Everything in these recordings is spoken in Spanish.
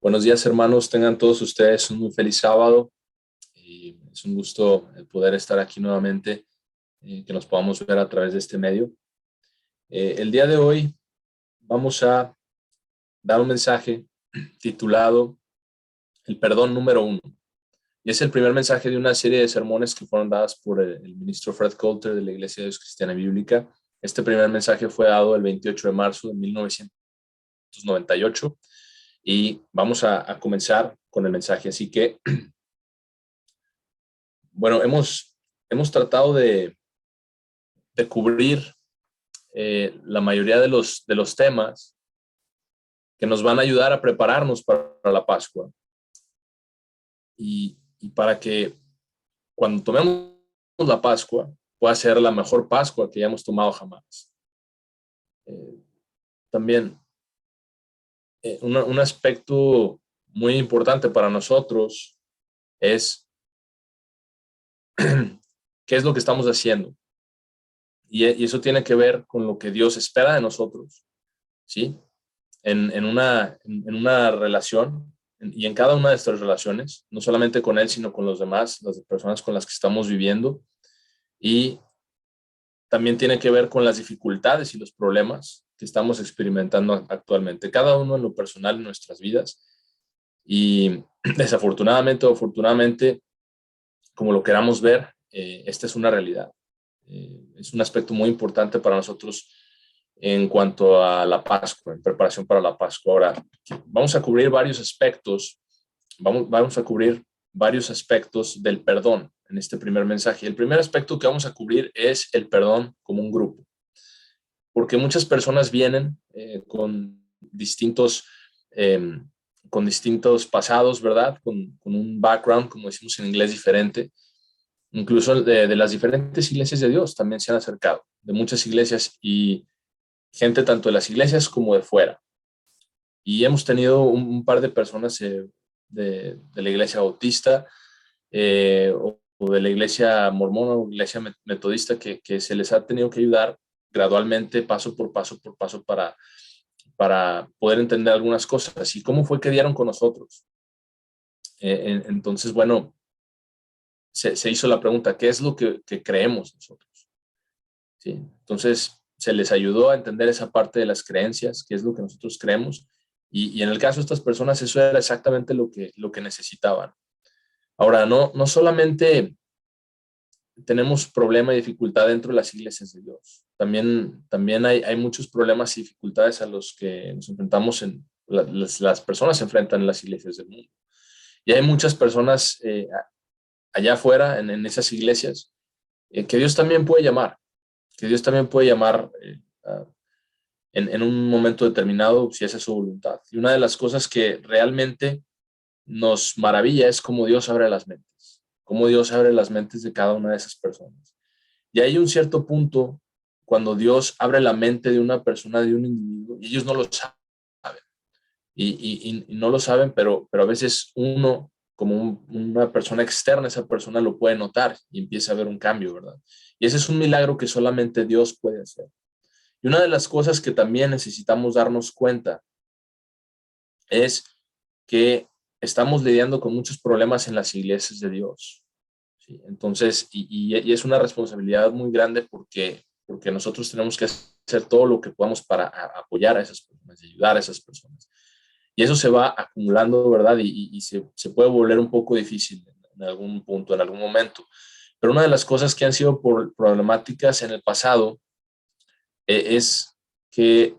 Buenos días, hermanos. Tengan todos ustedes un muy feliz sábado. Y es un gusto el poder estar aquí nuevamente, que nos podamos ver a través de este medio. El día de hoy vamos a dar un mensaje titulado El perdón número uno. Y es el primer mensaje de una serie de sermones que fueron dadas por el ministro Fred Coulter de la Iglesia de Dios Cristiana Bíblica. Este primer mensaje fue dado el 28 de marzo de 1998 y vamos a comenzar con el mensaje. Así que, bueno, hemos tratado de cubrir la mayoría de los temas que nos van a ayudar a prepararnos para la Pascua y para que cuando tomemos la Pascua pueda ser la mejor Pascua que hayamos tomado jamás. También un aspecto muy importante para nosotros es qué es lo que estamos haciendo. Y eso tiene que ver con lo que Dios espera de nosotros, ¿sí? En una relación y en cada una de estas relaciones, no solamente con Él, sino con los demás, las personas con las que estamos viviendo. Y también tiene que ver con las dificultades y los problemas que estamos experimentando actualmente, cada uno en lo personal en nuestras vidas. Y desafortunadamente o afortunadamente, como lo queramos ver, esta es una realidad. Es un aspecto muy importante para nosotros en cuanto a la Pascua, en preparación para la Pascua. Ahora, vamos a cubrir varios aspectos, vamos a cubrir varios aspectos del perdón en este primer mensaje. El primer aspecto que vamos a cubrir es el perdón como un grupo, porque muchas personas vienen eh, con distintos pasados, ¿verdad? Con un background, como decimos en inglés, diferente. Incluso de las diferentes iglesias de Dios también se han acercado, de muchas iglesias y gente tanto de las iglesias como de fuera. Y hemos tenido un par de personas de la iglesia bautista o de la iglesia mormona o iglesia metodista que se les ha tenido que ayudar gradualmente, paso por paso, para poder entender algunas cosas. ¿Y cómo fue que dieron con nosotros? Entonces, bueno, se hizo la pregunta, ¿qué es lo que creemos nosotros? ¿Sí? Entonces, se les ayudó a entender esa parte de las creencias, qué es lo que nosotros creemos, y en el caso de estas personas eso era exactamente lo que necesitaban. Ahora, no solamente tenemos problema y dificultad dentro de las iglesias de Dios, también hay muchos problemas y dificultades a los que nos enfrentamos, las personas se enfrentan en las iglesias del mundo. Y hay muchas personas allá afuera, en esas iglesias, que Dios también puede llamar, en un momento determinado, si esa es su voluntad. Y una de las cosas que realmente nos maravilla es cómo Dios abre las mentes de cada una de esas personas. Y hay un cierto punto cuando Dios abre la mente de una persona, de un individuo, y ellos no lo saben. Y no lo saben, pero a veces uno, como una persona externa, esa persona lo puede notar y empieza a ver un cambio, ¿verdad? Y ese es un milagro que solamente Dios puede hacer. Y una de las cosas que también necesitamos darnos cuenta es que estamos lidiando con muchos problemas en las iglesias de Dios, ¿sí? Entonces, y es una responsabilidad muy grande porque nosotros tenemos que hacer todo lo que podamos para apoyar a esas personas y ayudar a esas personas. Y eso se va acumulando, ¿verdad? Y se puede volver un poco difícil en algún punto, en algún momento. Pero una de las cosas que han sido problemáticas en el pasado es que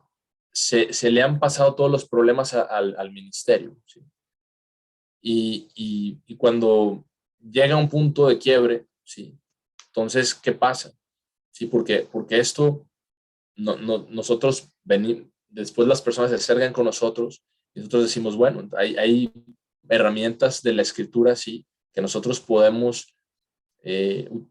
se le han pasado todos los problemas al ministerio, ¿sí? Y cuando llega un punto de quiebre, ¿sí? Entonces, ¿qué pasa? ¿Sí? Porque esto, nosotros venimos, después las personas se acercan con nosotros y nosotros decimos, bueno, hay herramientas de la escritura, sí, que nosotros podemos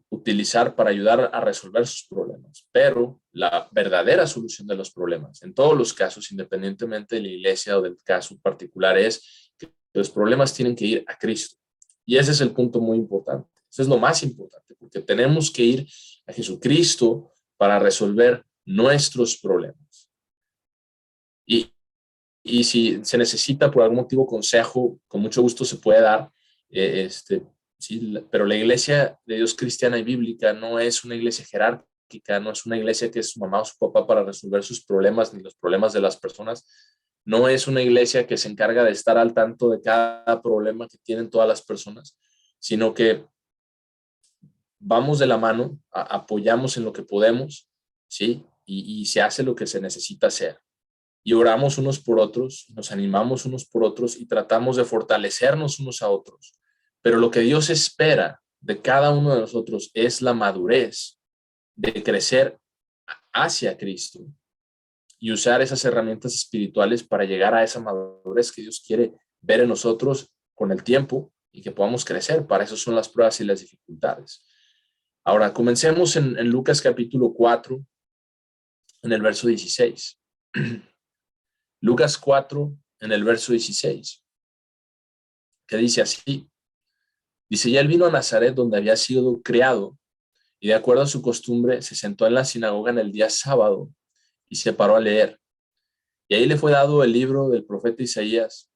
utilizar para ayudar a resolver sus problemas. Pero la verdadera solución de los problemas, en todos los casos, independientemente de la iglesia o del caso particular, es que los problemas tienen que ir a Cristo. Y ese es el punto muy importante. Eso es lo más importante, porque tenemos que ir a Jesucristo para resolver nuestros problemas. Y y si se necesita por algún motivo consejo, con mucho gusto se puede dar. Sí, pero la iglesia de Dios cristiana y bíblica no es una iglesia jerárquica, no es una iglesia que es su mamá o su papá para resolver sus problemas ni los problemas de las personas. No es una iglesia que se encarga de estar al tanto de cada problema que tienen todas las personas, sino que vamos de la mano, apoyamos en lo que podemos, ¿sí? Y se hace lo que se necesita hacer. Y oramos unos por otros, nos animamos unos por otros y tratamos de fortalecernos unos a otros. Pero lo que Dios espera de cada uno de nosotros es la madurez de crecer hacia Cristo y usar esas herramientas espirituales para llegar a esa madurez que Dios quiere ver en nosotros con el tiempo y que podamos crecer. Para eso son las pruebas y las dificultades. Ahora, comencemos en Lucas capítulo 4, en el verso 16. Lucas 4, en el verso 16, que dice así. Dice, ya él vino a Nazaret, donde había sido criado, y de acuerdo a su costumbre, se sentó en la sinagoga en el día sábado y se paró a leer. Y ahí le fue dado el libro del profeta Isaías.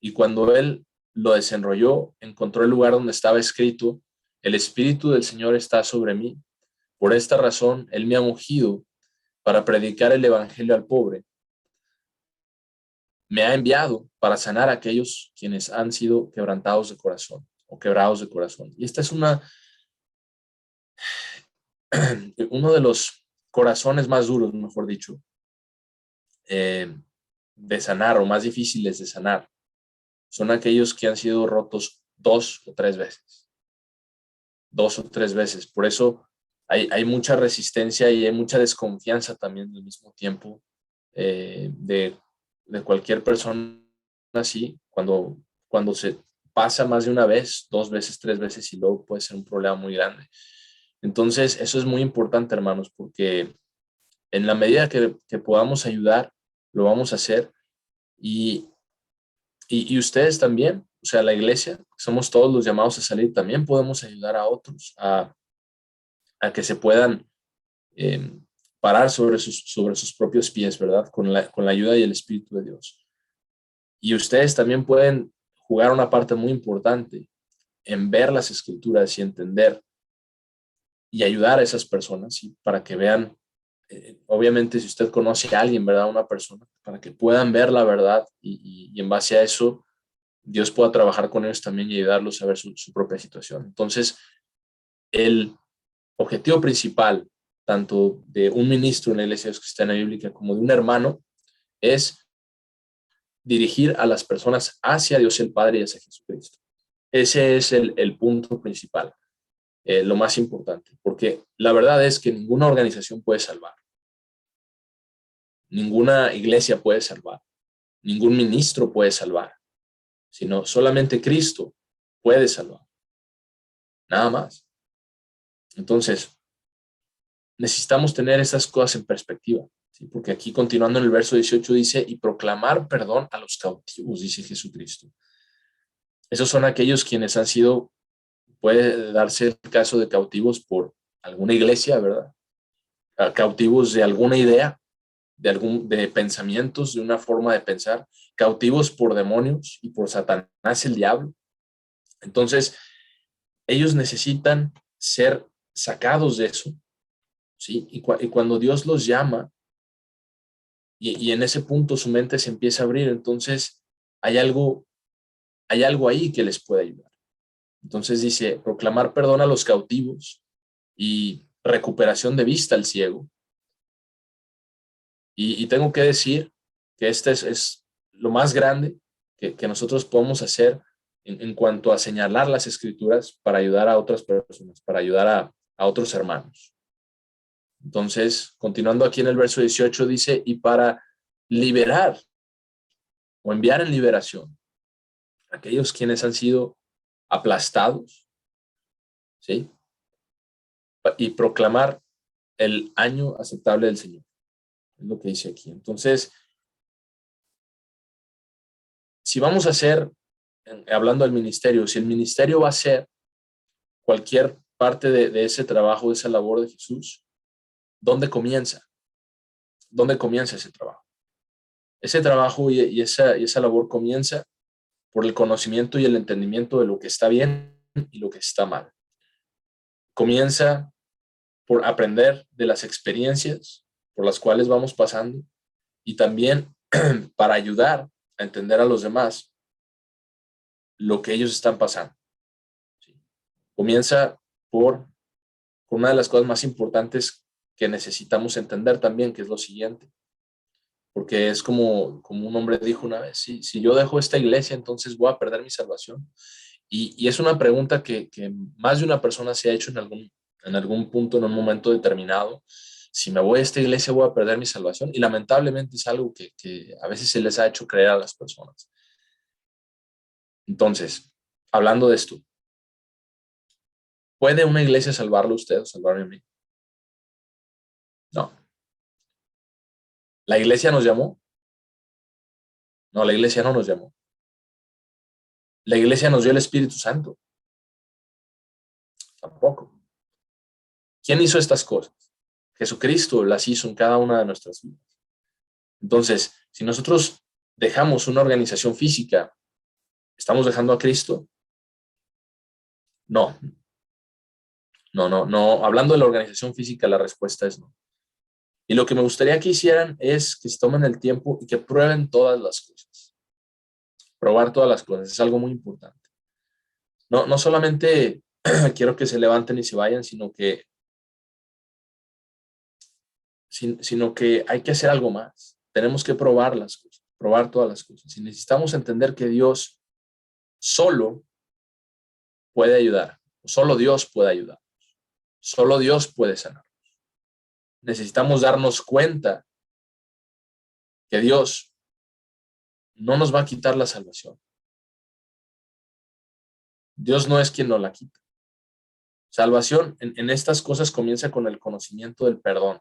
Y cuando él lo desenrolló, encontró el lugar donde estaba escrito, el Espíritu del Señor está sobre mí. Por esta razón, él me ha ungido para predicar el evangelio al pobre. Me ha enviado para sanar a aquellos quienes han sido quebrantados de corazón o quebrados de corazón. Y esta es uno de los corazones más duros, mejor dicho, de sanar o más difíciles de sanar. Son aquellos que han sido rotos 2 o 3 veces. 2 o 3 veces. Por eso hay mucha resistencia y hay mucha desconfianza también al mismo tiempo de cualquier persona así, cuando se pasa más de una vez, 2 veces, 3 veces y luego puede ser un problema muy grande. Entonces, eso es muy importante, hermanos, porque en la medida que podamos ayudar, lo vamos a hacer. Y ustedes también, o sea, la iglesia, somos todos los llamados a salir, también podemos ayudar a otros a que se puedan eh, parar sobre sus propios pies, ¿verdad? Con la ayuda y el Espíritu de Dios. Y ustedes también pueden jugar una parte muy importante en ver las escrituras y entender y ayudar a esas personas, ¿sí? Para que vean, obviamente si usted conoce a alguien, ¿verdad? Una persona, para que puedan ver la verdad y en base a eso Dios pueda trabajar con ellos también y ayudarlos a ver su propia situación. Entonces, el objetivo principal, tanto de un ministro en la Iglesia Cristiana Bíblica como de un hermano, es dirigir a las personas hacia Dios el Padre y hacia Jesucristo. Ese es el punto principal, lo más importante, porque la verdad es que ninguna organización puede salvar, ninguna iglesia puede salvar, ningún ministro puede salvar, sino solamente Cristo puede salvar, nada más. Entonces, necesitamos tener esas cosas en perspectiva, ¿sí? Porque aquí continuando en el verso 18 dice, y proclamar perdón a los cautivos, dice Jesucristo. Esos son aquellos quienes han sido, puede darse el caso de cautivos por alguna iglesia, ¿verdad? Cautivos de alguna idea, de pensamientos, de una forma de pensar, cautivos por demonios y por Satanás el diablo. Entonces, ellos necesitan ser sacados de eso, ¿sí? Y cuando Dios los llama, y en ese punto su mente se empieza a abrir, entonces hay algo ahí que les puede ayudar. Entonces dice, proclamar perdón a los cautivos y recuperación de vista al ciego. Y tengo que decir que este es lo más grande que nosotros podemos hacer en cuanto a señalar las escrituras para ayudar a otras personas, para ayudar a otros hermanos. Entonces, continuando aquí en el verso 18 dice, y para liberar o enviar en liberación a aquellos quienes han sido aplastados, ¿sí? Y proclamar el año aceptable del Señor. Es lo que dice aquí. Entonces, si vamos a hacer, hablando del ministerio, si el ministerio va a ser cualquier parte de ese trabajo, de esa labor de Jesús, ¿dónde comienza? ¿Dónde comienza ese trabajo? Ese trabajo y esa labor comienza por el conocimiento y el entendimiento de lo que está bien y lo que está mal. Comienza por aprender de las experiencias por las cuales vamos pasando y también para ayudar a entender a los demás lo que ellos están pasando. ¿Sí? Comienza por una de las cosas más importantes que necesitamos entender también, que es lo siguiente. Porque es como un hombre dijo una vez, si yo dejo esta iglesia, entonces voy a perder mi salvación. Y es una pregunta que más de una persona se ha hecho en algún punto, en un momento determinado. Si me voy a esta iglesia, voy a perder mi salvación. Y lamentablemente es algo que a veces se les ha hecho creer a las personas. Entonces, hablando de esto, ¿puede una iglesia salvarlo a usted o salvarme a mí? No. ¿La iglesia nos llamó? No, la iglesia no nos llamó. ¿La iglesia nos dio el Espíritu Santo? Tampoco. ¿Quién hizo estas cosas? Jesucristo las hizo en cada una de nuestras vidas. Entonces, si nosotros dejamos una organización física, ¿estamos dejando a Cristo? No. No. Hablando de la organización física, la respuesta es no. Y lo que me gustaría que hicieran es que se tomen el tiempo y que prueben todas las cosas. Probar todas las cosas es algo muy importante. No solamente quiero que se levanten y se vayan, sino que hay que hacer algo más. Tenemos que probar las cosas, probar todas las cosas. Y necesitamos entender que Dios solo puede ayudar, solo Dios puede ayudar, solo Dios puede sanar. Necesitamos darnos cuenta que Dios no nos va a quitar la salvación. Dios no es quien nos la quita. Salvación en estas cosas comienza con el conocimiento del perdón.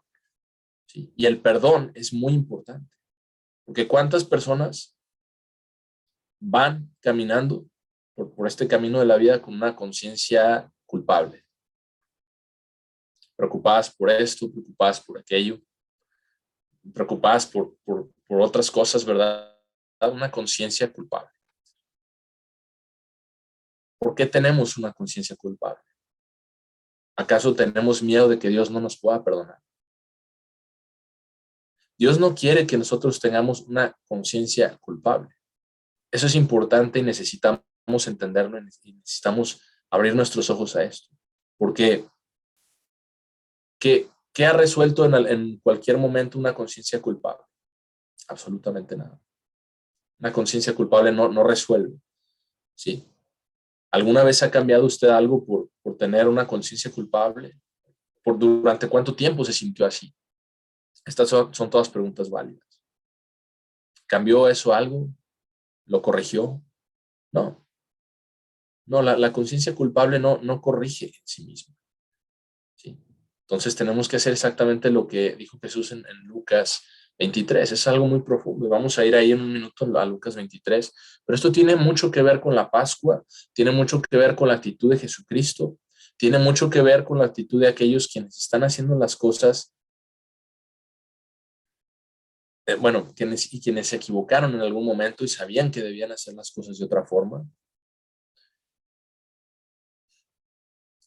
¿Sí? Y el perdón es muy importante, porque ¿cuántas personas van caminando por este camino de la vida con una conciencia culpable? Preocupadas por esto, preocupadas por aquello, preocupadas por otras cosas, ¿verdad? Una conciencia culpable. ¿Por qué tenemos una conciencia culpable? ¿Acaso tenemos miedo de que Dios no nos pueda perdonar? Dios no quiere que nosotros tengamos una conciencia culpable. Eso es importante y necesitamos entenderlo y necesitamos abrir nuestros ojos a esto. Porque ¿qué ha resuelto en cualquier momento una conciencia culpable? Absolutamente nada. Una conciencia culpable no resuelve. ¿Sí? ¿Alguna vez ha cambiado usted algo por tener una conciencia culpable? ¿Durante cuánto tiempo se sintió así? Estas son todas preguntas válidas. ¿Cambió eso algo? ¿Lo corrigió? No. No, la conciencia culpable no corrige en sí misma. ¿Sí? Entonces tenemos que hacer exactamente lo que dijo Jesús en Lucas 23. Es algo muy profundo. Vamos a ir ahí en un minuto a Lucas 23. Pero esto tiene mucho que ver con la Pascua, tiene mucho que ver con la actitud de Jesucristo, tiene mucho que ver con la actitud de aquellos quienes están haciendo las cosas, quienes se equivocaron en algún momento y sabían que debían hacer las cosas de otra forma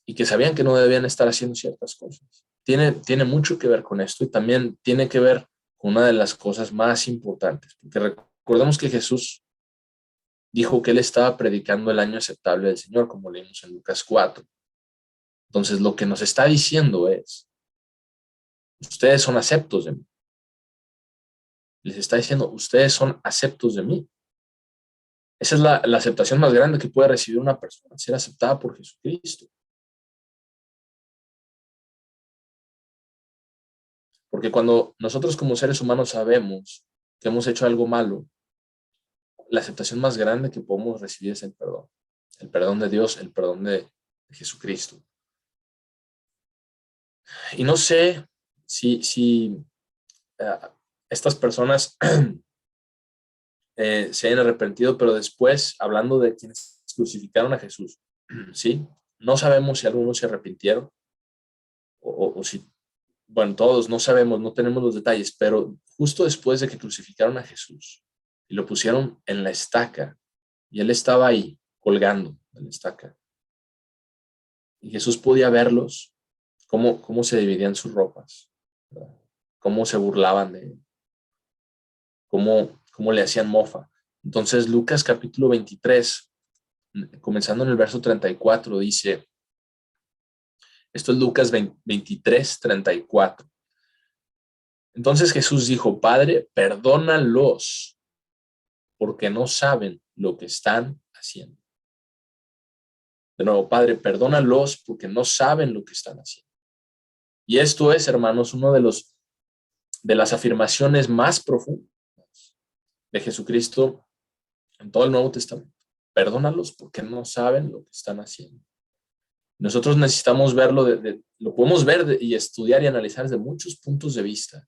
y que sabían que no debían estar haciendo ciertas cosas. Tiene mucho que ver con esto y también tiene que ver con una de las cosas más importantes, porque recordemos que Jesús dijo que él estaba predicando el año aceptable del Señor, como leímos en Lucas 4. Entonces, lo que nos está diciendo es, ustedes son aceptos de mí. Les está diciendo, ustedes son aceptos de mí. Esa es la aceptación más grande que puede recibir una persona, ser aceptada por Jesucristo. Porque cuando nosotros como seres humanos sabemos que hemos hecho algo malo, la aceptación más grande que podemos recibir es el perdón. El perdón de Dios, el perdón de Jesucristo. Y no sé si estas personas se hayan arrepentido, pero después, hablando de quienes crucificaron a Jesús, ¿sí? No sabemos si algunos se arrepintieron o si bueno, todos no sabemos, no tenemos los detalles, pero justo después de que crucificaron a Jesús y lo pusieron en la estaca, y él estaba ahí colgando en la estaca, y Jesús podía verlos, cómo se dividían sus ropas, ¿verdad? Cómo se burlaban de él, cómo le hacían mofa. Entonces Lucas capítulo 23, comenzando en el verso 34, dice, esto es Lucas 23, 34. Entonces Jesús dijo, Padre, perdónalos, porque no saben lo que están haciendo. De nuevo, Padre, perdónalos porque no saben lo que están haciendo. Y esto es, hermanos, uno de las afirmaciones más profundas de Jesucristo en todo el Nuevo Testamento. Perdónalos porque no saben lo que están haciendo. Nosotros necesitamos verlo, lo podemos ver y estudiar y analizar desde muchos puntos de vista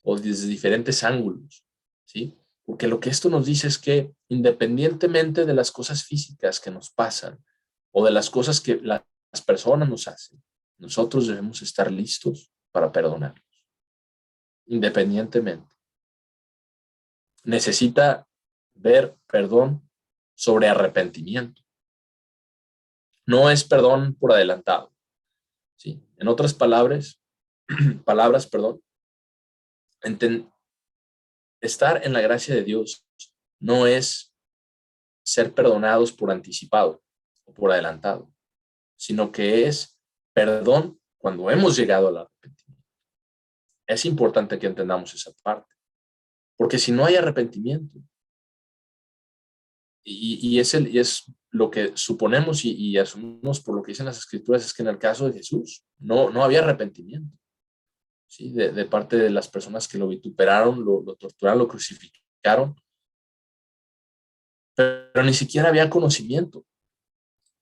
o desde diferentes ángulos, ¿sí? Porque lo que esto nos dice es que independientemente de las cosas físicas que nos pasan o de las cosas que las personas nos hacen, nosotros debemos estar listos para perdonarlos, independientemente. Necesita ver perdón sobre arrepentimiento. No es perdón por adelantado, ¿sí? En otras palabras, perdón, estar en la gracia de Dios no es ser perdonados por anticipado o por adelantado, sino que es perdón cuando hemos llegado al arrepentimiento. Es importante que entendamos esa parte, porque si no hay arrepentimiento, y es lo que suponemos y asumimos por lo que dicen las Escrituras, es que en el caso de Jesús no había arrepentimiento, ¿sí? De parte de las personas que lo vituperaron, lo torturaron, lo crucificaron, pero ni siquiera había conocimiento.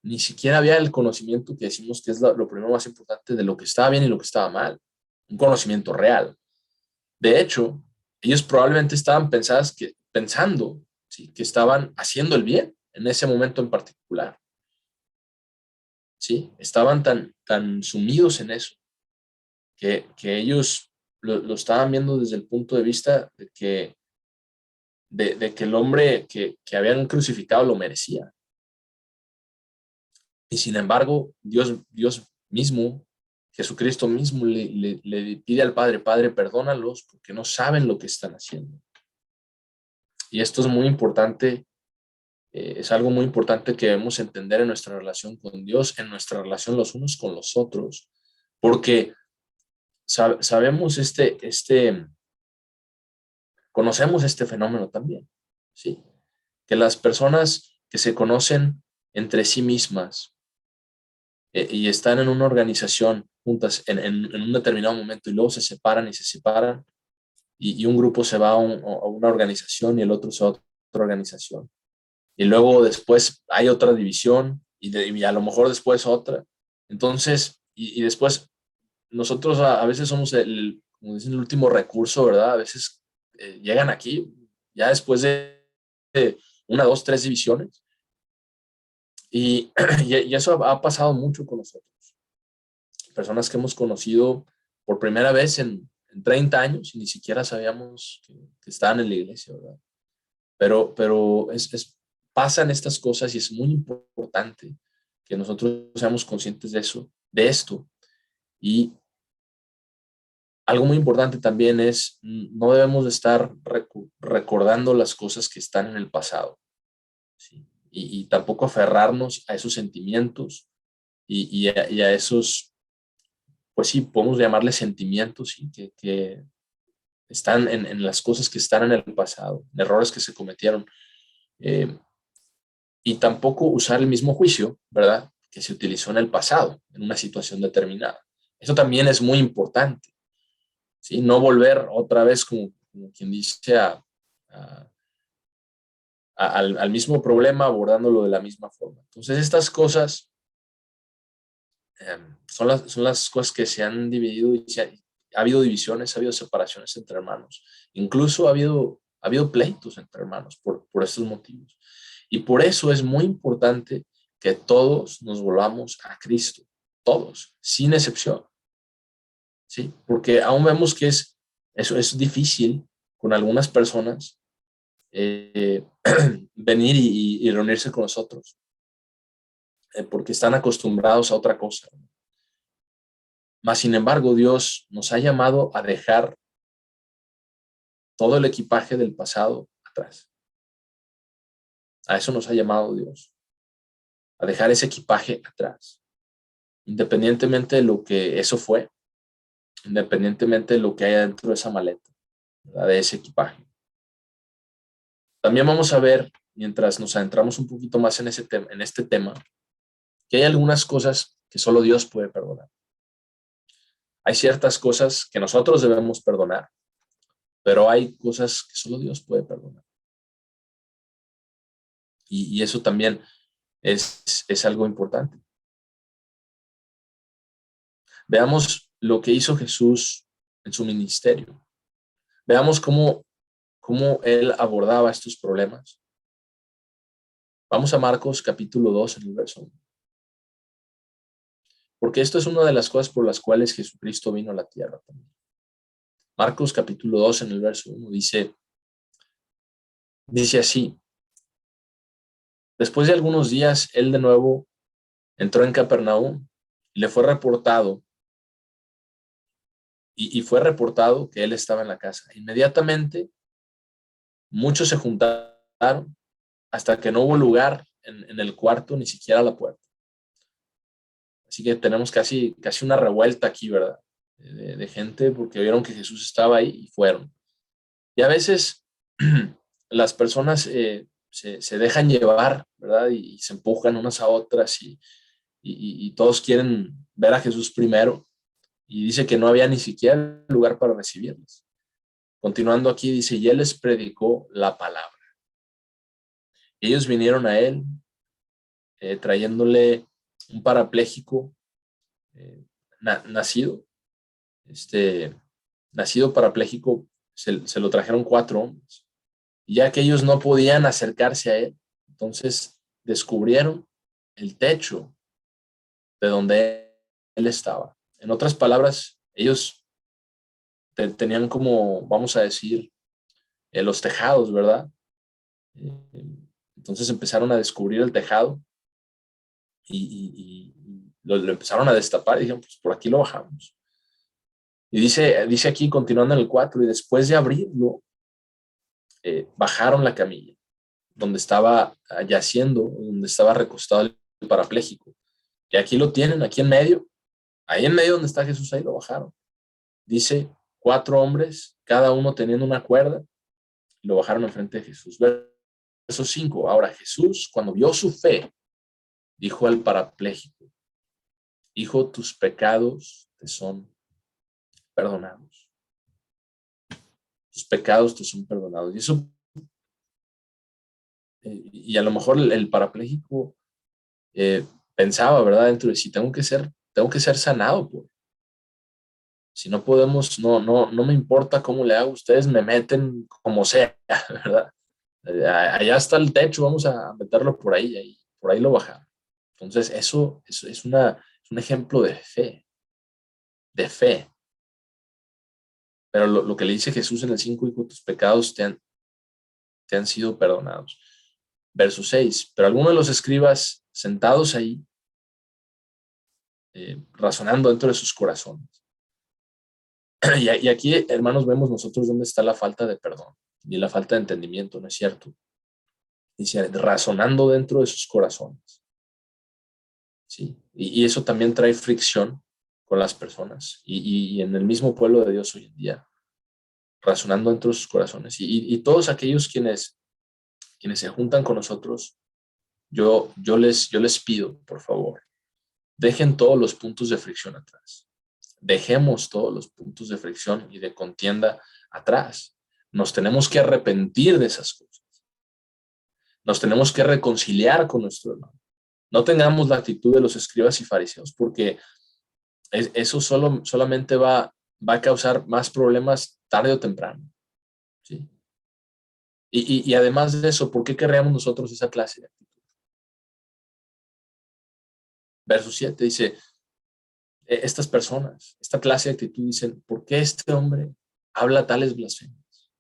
Ni siquiera había el conocimiento que decimos que es lo primero más importante de lo que estaba bien y lo que estaba mal, un conocimiento real. De hecho, ellos probablemente estaban pensando, ¿sí? Que estaban haciendo el bien en ese momento en particular, ¿sí? Estaban tan sumidos en eso que ellos lo estaban viendo desde el punto de vista de que el hombre que habían crucificado lo merecía. Y sin embargo, Dios mismo, Jesucristo mismo, le pide al Padre, Padre, perdónalos porque no saben lo que están haciendo. Y esto es muy importante, es algo muy importante que debemos entender en nuestra relación con Dios, en nuestra relación los unos con los otros, porque sabemos conocemos este fenómeno también, ¿sí? Que las personas que se conocen entre sí mismas, y están en una organización juntas en un determinado momento y luego se separan y un grupo se va a una organización y el otro se va a otra organización. Y luego después hay otra división y a lo mejor después otra. Entonces, y después nosotros a veces somos como dicen, el último recurso, ¿verdad? A veces llegan aquí ya después de una, dos, tres divisiones y, y eso ha pasado mucho con nosotros. Personas que hemos conocido por primera vez en 30 años y ni siquiera sabíamos que estaban en la iglesia, ¿verdad? Pero pasan estas cosas y es muy importante que nosotros seamos conscientes de esto. Y algo muy importante también es, no debemos de estar recordando las cosas que están en el pasado, ¿sí? Y tampoco aferrarnos a esos sentimientos y a esos, pues sí, podemos llamarles sentimientos, ¿sí? Que están en las cosas que están en el pasado, en errores que se cometieron. Eh, y tampoco usar el mismo juicio, ¿verdad? Que se utilizó en el pasado, en una situación determinada. Eso también es muy importante, ¿sí? No volver otra vez, como quien dice, al mismo problema abordándolo de la misma forma. Entonces, estas cosas son las cosas que se han dividido y ha habido divisiones, ha habido separaciones entre hermanos. Incluso ha habido pleitos entre hermanos por estos motivos. Y por eso es muy importante que todos nos volvamos a Cristo, todos, sin excepción. ¿sí? Porque aún vemos que eso es difícil con algunas personas eh, venir y reunirse con nosotros, porque están acostumbrados a otra cosa. Mas, sin embargo, Dios nos ha llamado a dejar todo el equipaje del pasado atrás. A eso nos ha llamado Dios, a dejar ese equipaje atrás, independientemente de lo que eso fue, independientemente de lo que haya dentro de esa maleta, ¿verdad? De ese equipaje. También vamos a ver, mientras nos adentramos un poquito más en este tema, que hay algunas cosas que solo Dios puede perdonar. Hay ciertas cosas que nosotros debemos perdonar, pero hay cosas que solo Dios puede perdonar. Y eso también es algo importante. Veamos lo que hizo Jesús en su ministerio. Veamos cómo él abordaba estos problemas. Vamos a Marcos capítulo 2 en el verso 1. Porque esto es una de las cosas por las cuales Jesucristo vino a la tierra también. Marcos capítulo 2 en el verso 1 dice así: después de algunos días, él de nuevo entró en Capernaum y le fue reportado, y fue reportado que él estaba en la casa. Inmediatamente, muchos se juntaron hasta que no hubo lugar en el cuarto, ni siquiera a la puerta. Así que tenemos casi una revuelta aquí, ¿verdad? De gente, porque vieron que Jesús estaba ahí y fueron. Y a veces las personas se dejan llevar, ¿verdad? Y se empujan unas a otras y todos quieren ver a Jesús primero. Y dice que no había ni siquiera lugar para recibirles. Continuando aquí, dice, y él les predicó la palabra. Ellos vinieron a él trayéndole un parapléjico nacido. Nacido parapléjico, se lo trajeron 4 hombres. Y ya que ellos no podían acercarse a él, entonces descubrieron el techo de donde él estaba. En otras palabras, ellos tenían como, vamos a decir, los tejados, ¿verdad? Entonces empezaron a descubrir el tejado y lo empezaron a destapar y dijeron, pues por aquí lo bajamos. Y dice aquí, continuando en el 4, y después de abrirlo, bajaron la camilla, donde estaba yaciendo, donde estaba recostado el parapléjico. Y aquí lo tienen, aquí en medio, ahí en medio donde está Jesús, ahí lo bajaron. Dice, 4 hombres, cada uno teniendo una cuerda, y lo bajaron enfrente de Jesús. Verso 5, ahora Jesús, cuando vio su fe, dijo al parapléjico, hijo, tus pecados te son perdonados. Tus pecados te son perdonados. Y eso, y a lo mejor el parapléjico pensaba, ¿verdad? Dentro de sí, tengo que ser sanado, pues. Si no podemos, no me importa cómo le hago, ustedes me meten como sea, ¿verdad? Allá está el techo, vamos a meterlo por ahí lo bajamos. Entonces, eso es un ejemplo de fe. Pero lo que le dice Jesús en el 5, hijo, tus pecados te han sido perdonados. Verso 6, pero algunos de los escribas sentados ahí, razonando dentro de sus corazones. Y aquí, hermanos, vemos nosotros dónde está la falta de perdón y la falta de entendimiento, ¿no es cierto? Dice, razonando dentro de sus corazones. ¿Sí? Y eso también trae fricción con las personas y en el mismo pueblo de Dios hoy en día, razonando dentro de sus corazones. Y todos aquellos quienes se juntan con nosotros, yo les pido, por favor, dejen todos los puntos de fricción atrás. Dejemos todos los puntos de fricción y de contienda atrás. Nos tenemos que arrepentir de esas cosas. Nos tenemos que reconciliar con nuestro hermano. No tengamos la actitud de los escribas y fariseos, porque eso solamente va a causar más problemas tarde o temprano. ¿Sí? Y además de eso, ¿por qué querríamos nosotros esa clase de actitud? Verso 7 dice, estas personas, esta clase de actitud, dicen, ¿por qué este hombre habla tales blasfemias?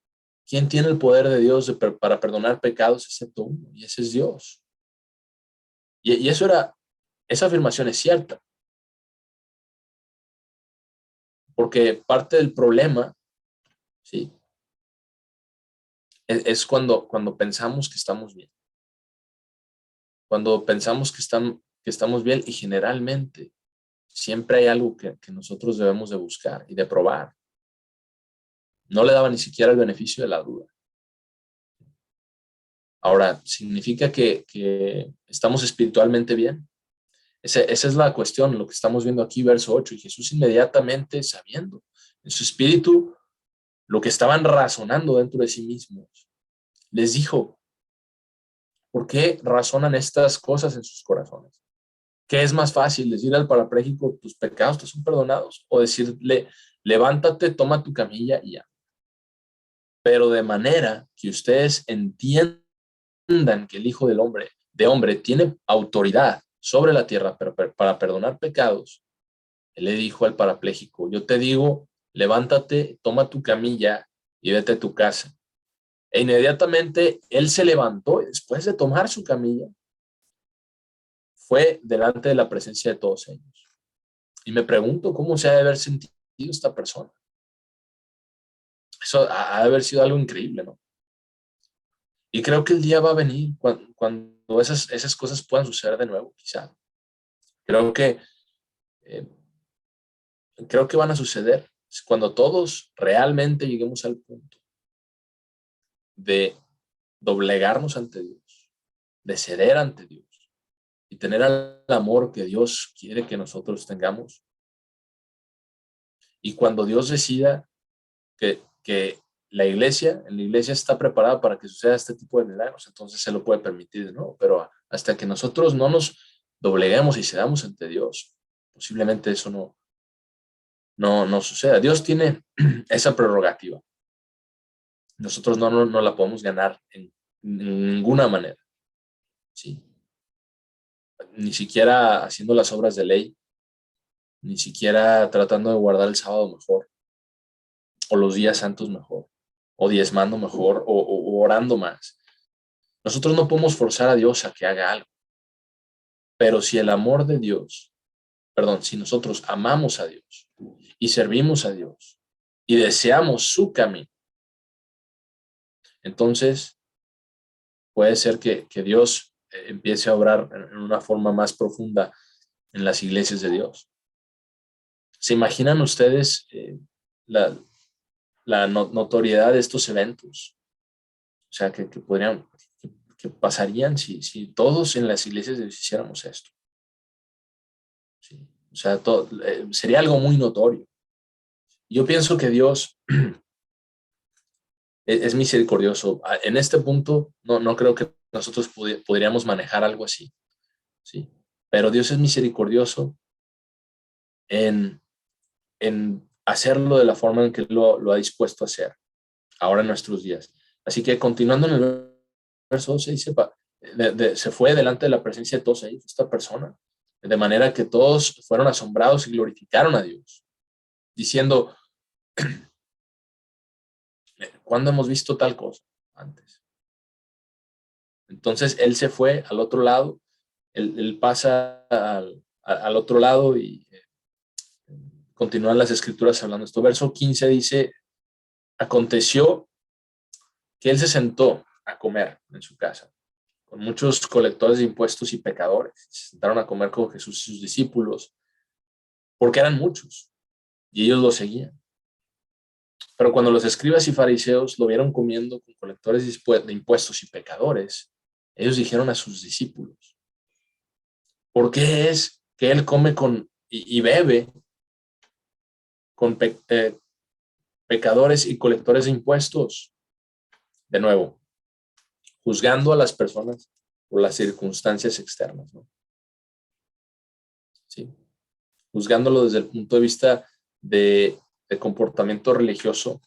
¿Quién tiene el poder de Dios para perdonar pecados excepto uno? Y ese es Dios. Y esa afirmación es cierta, porque parte del problema, ¿sí?, es cuando pensamos que estamos bien. Cuando pensamos que estamos bien, y generalmente siempre hay algo que nosotros debemos de buscar y de probar. No le daba ni siquiera el beneficio de la duda. Ahora, ¿significa que estamos espiritualmente bien? Esa es la cuestión, lo que estamos viendo aquí, verso 8. Y Jesús inmediatamente, sabiendo en su espíritu lo que estaban razonando dentro de sí mismos, les dijo, ¿por qué razonan estas cosas en sus corazones? ¿Qué es más fácil, decir al parapléjico, tus pecados te son perdonados? O decirle, levántate, toma tu camilla y ya. Pero de manera que ustedes entiendan que el Hijo de hombre tiene autoridad sobre la tierra para perdonar pecados, él le dijo al parapléjico, yo te digo, levántate, toma tu camilla y vete a tu casa. E inmediatamente él se levantó y después de tomar su camilla, fue delante de la presencia de todos ellos. Y me pregunto cómo se ha de haber sentido esta persona. Eso ha de haber sido algo increíble, ¿no? Y creo que el día va a venir cuando esas cosas puedan suceder de nuevo, quizá. Creo que, eh, creo que van a suceder cuando todos realmente lleguemos al punto de doblegarnos ante Dios, de ceder ante Dios y tener el amor que Dios quiere que nosotros tengamos. Y cuando Dios decida que en la iglesia está preparada para que suceda este tipo de milagros, entonces se lo puede permitir, ¿no? Pero hasta que nosotros no nos dobleguemos y cedamos ante Dios, posiblemente eso no suceda. Dios tiene esa prerrogativa. Nosotros no la podemos ganar en ninguna manera, ¿sí? Ni siquiera haciendo las obras de ley, ni siquiera tratando de guardar el sábado mejor, o los días santos mejor, o diezmando mejor, o orando más. Nosotros no podemos forzar a Dios a que haga algo, pero si el amor de Dios, perdón, si nosotros amamos a Dios y servimos a Dios y deseamos su camino, entonces puede ser que Dios empiece a obrar en una forma más profunda en las iglesias de Dios. ¿Se imaginan ustedes la, la notoriedad de estos eventos? O sea, que podrían, que pasarían si todos en las iglesias de Dios hiciéramos esto. ¿Sí? O sea, sería algo muy notorio. Yo pienso que Dios es misericordioso. En este punto, no creo que nosotros podríamos manejar algo así, ¿sí? Pero Dios es misericordioso en, en hacerlo de la forma en que lo ha dispuesto a hacer ahora en nuestros días. Así que continuando en el verso 12, dice, se fue delante de la presencia de todos ellos, esta persona, de manera que todos fueron asombrados y glorificaron a Dios, diciendo, ¿cuándo hemos visto tal cosa antes? Entonces él se fue al otro lado, él pasa al otro lado y continúan las escrituras hablando esto. Verso 15 dice, aconteció que él se sentó a comer en su casa con muchos colectores de impuestos y pecadores. Se sentaron a comer con Jesús y sus discípulos, porque eran muchos y ellos lo seguían. Pero cuando los escribas y fariseos lo vieron comiendo con colectores de impuestos y pecadores, ellos dijeron a sus discípulos, ¿por qué es que él come y bebe con pecadores y colectores de impuestos? De nuevo, juzgando a las personas por las circunstancias externas, ¿no? ¿Sí? Juzgándolo desde el punto de vista de comportamiento religioso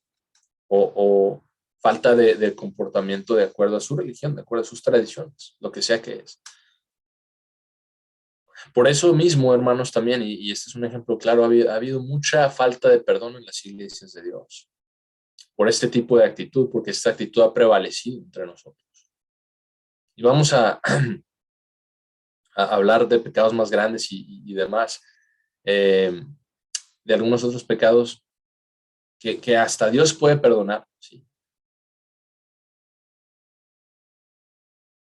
o falta de comportamiento de acuerdo a su religión, de acuerdo a sus tradiciones, lo que sea que es. Por eso mismo, hermanos, también, y este es un ejemplo claro, ha habido mucha falta de perdón en las iglesias de Dios por este tipo de actitud, porque esta actitud ha prevalecido entre nosotros. Y vamos a hablar de pecados más grandes y demás, de algunos otros pecados que hasta Dios puede perdonar, ¿sí?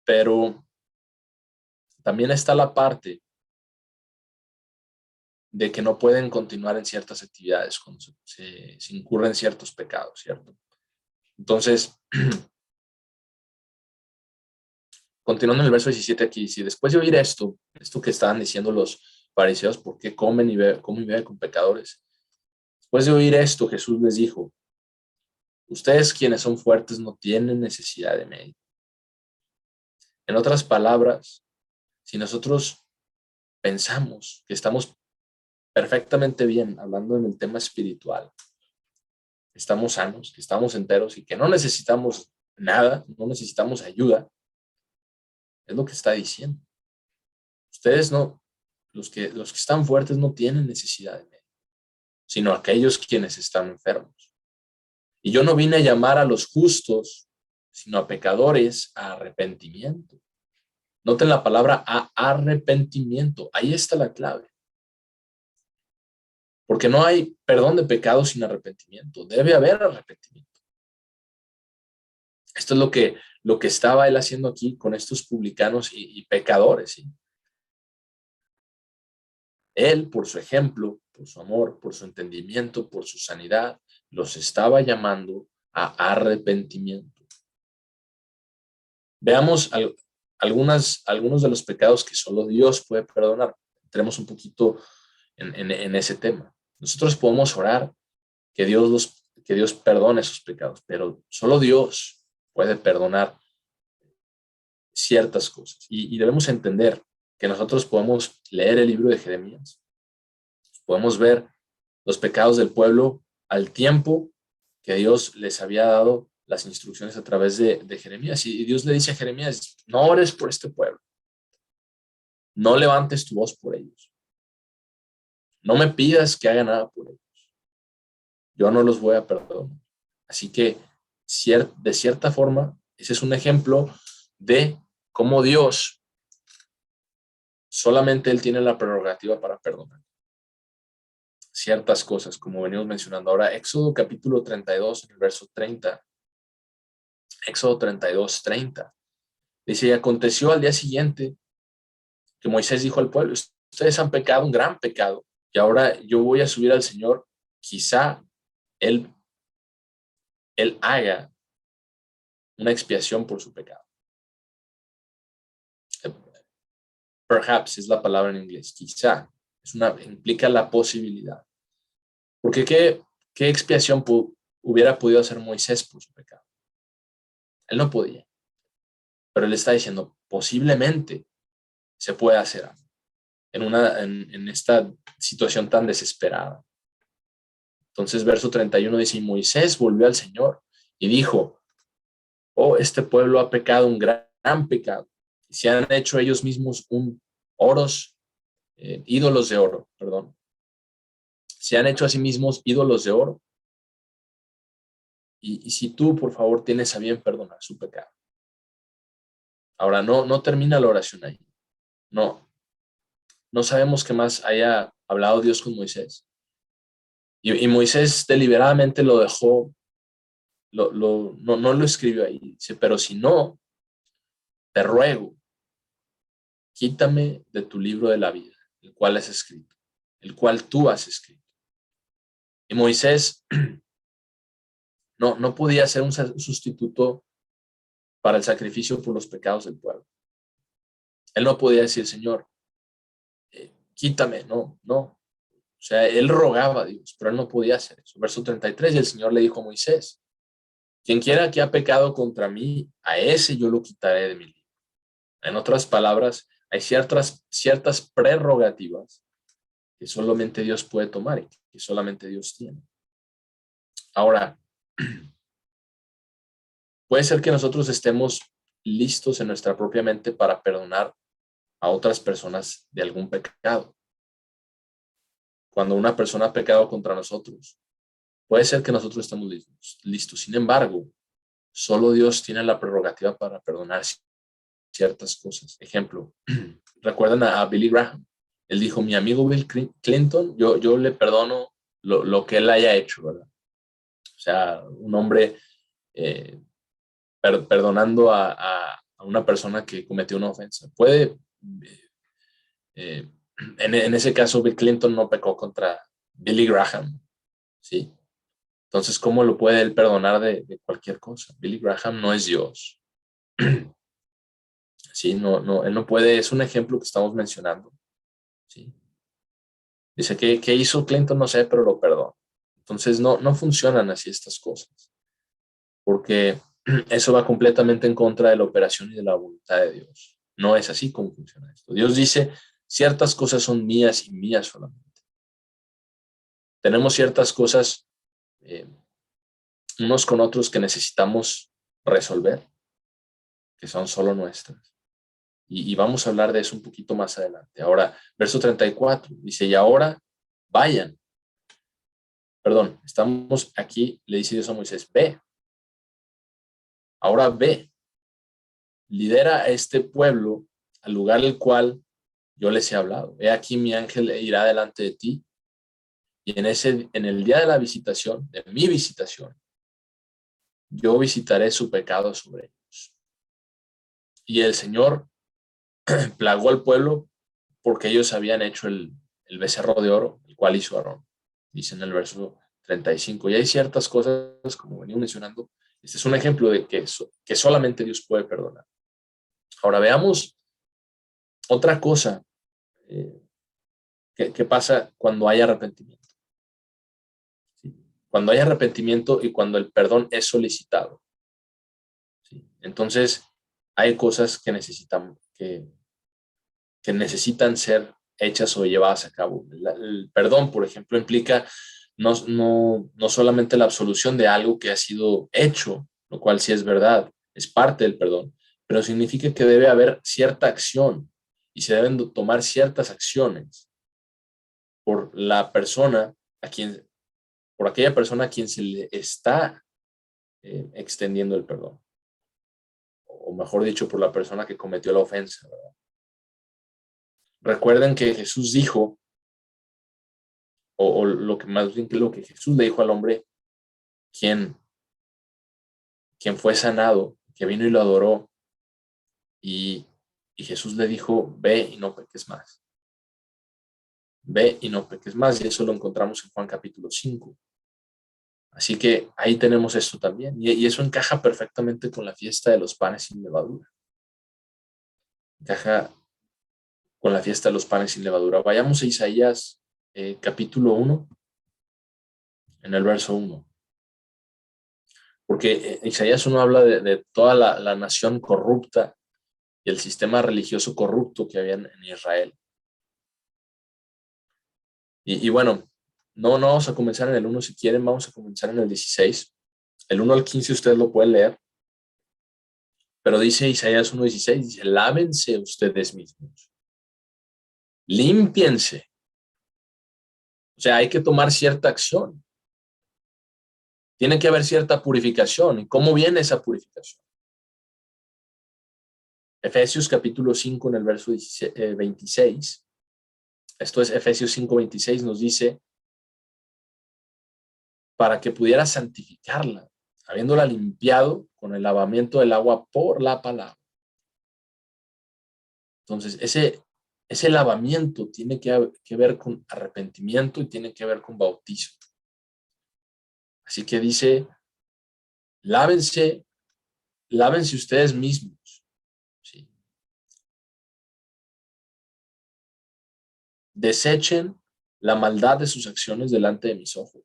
Pero también está la parte de que no pueden continuar en ciertas actividades cuando se incurren ciertos pecados, ¿cierto? Entonces, continuando en el verso 17 aquí, si después de oír esto que estaban diciendo los fariseos, ¿por qué comen comen y beben con pecadores? Después de oír esto, Jesús les dijo, ustedes quienes son fuertes no tienen necesidad de médico. En otras palabras, si nosotros pensamos que estamos perfectamente bien, hablando en el tema espiritual, que estamos sanos, que estamos enteros y que no necesitamos nada, no necesitamos ayuda, es lo que está diciendo. Ustedes no, los que están fuertes no tienen necesidad de médico, sino aquellos quienes están enfermos. Y yo no vine a llamar a los justos, sino a pecadores a arrepentimiento. Noten la palabra a arrepentimiento. Ahí está la clave. Porque no hay perdón de pecados sin arrepentimiento. Debe haber arrepentimiento. Esto es lo que estaba él haciendo aquí con estos publicanos y pecadores, ¿sí? Él, por su ejemplo, por su amor, por su entendimiento, por su sanidad, los estaba llamando a arrepentimiento. Veamos algunos de los pecados que solo Dios puede perdonar. Entremos un poquito en ese tema. Nosotros podemos orar que Dios perdone esos pecados, pero solo Dios puede perdonar ciertas cosas. Y debemos entender que nosotros podemos leer el libro de Jeremías, podemos ver los pecados del pueblo al tiempo que Dios les había dado las instrucciones a través de Jeremías. Y Dios le dice a Jeremías, no ores por este pueblo, no levantes tu voz por ellos, no me pidas que haga nada por ellos, yo no los voy a perdonar. Así que, de cierta forma, ese es un ejemplo de cómo Dios, solamente Él tiene la prerrogativa para perdonar ciertas cosas, como venimos mencionando ahora. Éxodo capítulo 32, en el verso 30. Éxodo 32, 30. Dice, y aconteció al día siguiente que Moisés dijo al pueblo, ustedes han pecado un gran pecado, y ahora yo voy a subir al Señor, quizá Él haga una expiación por su pecado. Perhaps es la palabra en inglés, quizá, implica la posibilidad. Porque ¿qué expiación hubiera podido hacer Moisés por su pecado? Él no podía, pero él está diciendo, posiblemente se puede hacer algo en esta situación tan desesperada. Entonces, verso 31 dice, y Moisés volvió al Señor y dijo, oh, este pueblo ha pecado un gran pecado. Y se han hecho ellos mismos ídolos de oro, perdón. Se han hecho a sí mismos ídolos de oro. Y si tú, por favor, tienes a bien perdonar su pecado. Ahora, no termina la oración ahí. No sabemos qué más haya hablado Dios con Moisés. Y Moisés deliberadamente lo dejó, no lo escribió ahí. Dice, pero si no, te ruego, quítame de tu libro de la vida, el cual has escrito, el cual tú has escrito. Y Moisés no podía ser un sustituto para el sacrificio por los pecados del pueblo. Él no podía decir, Señor, quítame, no. O sea, él rogaba a Dios, pero él no podía hacer eso. Verso 33, y el Señor le dijo a Moisés, quien quiera que ha pecado contra mí, a ese yo lo quitaré de mi libro. En otras palabras, hay ciertas prerrogativas que solamente Dios puede tomar y que solamente Dios tiene. Ahora, puede ser que nosotros estemos listos en nuestra propia mente para perdonar a otras personas de algún pecado. Cuando una persona ha pecado contra nosotros, puede ser que nosotros estemos listos. Sin embargo, solo Dios tiene la prerrogativa para perdonar ciertas cosas. Ejemplo, recuerdan a Billy Graham. Él dijo, mi amigo Bill Clinton, yo le perdono lo que él haya hecho, ¿verdad? O sea, un hombre perdonando a una persona que cometió una ofensa. Puede, en ese caso, Bill Clinton no pecó contra Billy Graham, ¿sí? Entonces, ¿cómo lo puede él perdonar de cualquier cosa? Billy Graham no es Dios. Sí, él no puede, es un ejemplo que estamos mencionando. ¿Sí? Dice que ¿qué hizo Clinton? No sé, pero lo perdono. Entonces, no funcionan así estas cosas, porque eso va completamente en contra de la operación y de la voluntad de Dios. No es así como funciona esto. Dios dice, ciertas cosas son mías y mías solamente. Tenemos ciertas cosas unos con otros que necesitamos resolver, que son solo nuestras. Y vamos a hablar de eso un poquito más adelante. Ahora, verso 34, dice, y ahora vayan. Perdón, estamos aquí, le dice Dios a Moisés, ve. Ahora ve. Lidera a este pueblo al lugar al cual yo les he hablado. He aquí mi ángel irá delante de ti. Y en el día de la visitación, de mi visitación, yo visitaré su pecado sobre ellos. Y el Señor plagó al pueblo porque ellos habían hecho el becerro de oro, el cual hizo Aarón, dice en el verso 35. Y hay ciertas cosas, como venía mencionando, este es un ejemplo de que solamente Dios puede perdonar. Ahora veamos otra cosa que pasa cuando hay arrepentimiento. ¿Sí? Cuando hay arrepentimiento y cuando el perdón es solicitado. ¿Sí? Entonces, hay cosas que necesitan ser hechas o llevadas a cabo. El perdón, por ejemplo, implica no solamente la absolución de algo que ha sido hecho, lo cual sí es verdad, es parte del perdón, pero significa que debe haber cierta acción y se deben tomar ciertas acciones por la persona por aquella persona a quien se le está extendiendo el perdón, o mejor dicho, por la persona que cometió la ofensa, ¿verdad? Recuerden que Jesús dijo, o lo que más bien que lo que Jesús le dijo al hombre, quien, quien fue sanado, que vino y lo adoró, y, y Jesús le dijo, ve y no peques más. Ve y no peques más, y eso lo encontramos en Juan capítulo 5. Así que ahí tenemos esto también, y eso encaja perfectamente con la fiesta de los panes sin levadura. Encaja con la fiesta de los panes sin levadura. Vayamos a Isaías capítulo 1, en el verso 1. Porque Isaías 1 habla de toda la nación corrupta y el sistema religioso corrupto que había en Israel. Y bueno, no vamos a comenzar en el 1 si quieren, vamos a comenzar en el 16. El 1 al 15 ustedes lo pueden leer. Pero dice Isaías 1:16, dice, lávense ustedes mismos, límpiense. O sea, hay que tomar cierta acción. Tiene que haber cierta purificación. ¿Y cómo viene esa purificación? Efesios capítulo 5 en el verso 26. Esto es Efesios 5:26, nos dice, para que pudiera santificarla, habiéndola limpiado con el lavamiento del agua por la palabra. Entonces, ese lavamiento tiene que ver con arrepentimiento y tiene que ver con bautismo. Así que dice, lávense ustedes mismos. ¿Sí? Desechen la maldad de sus acciones delante de mis ojos.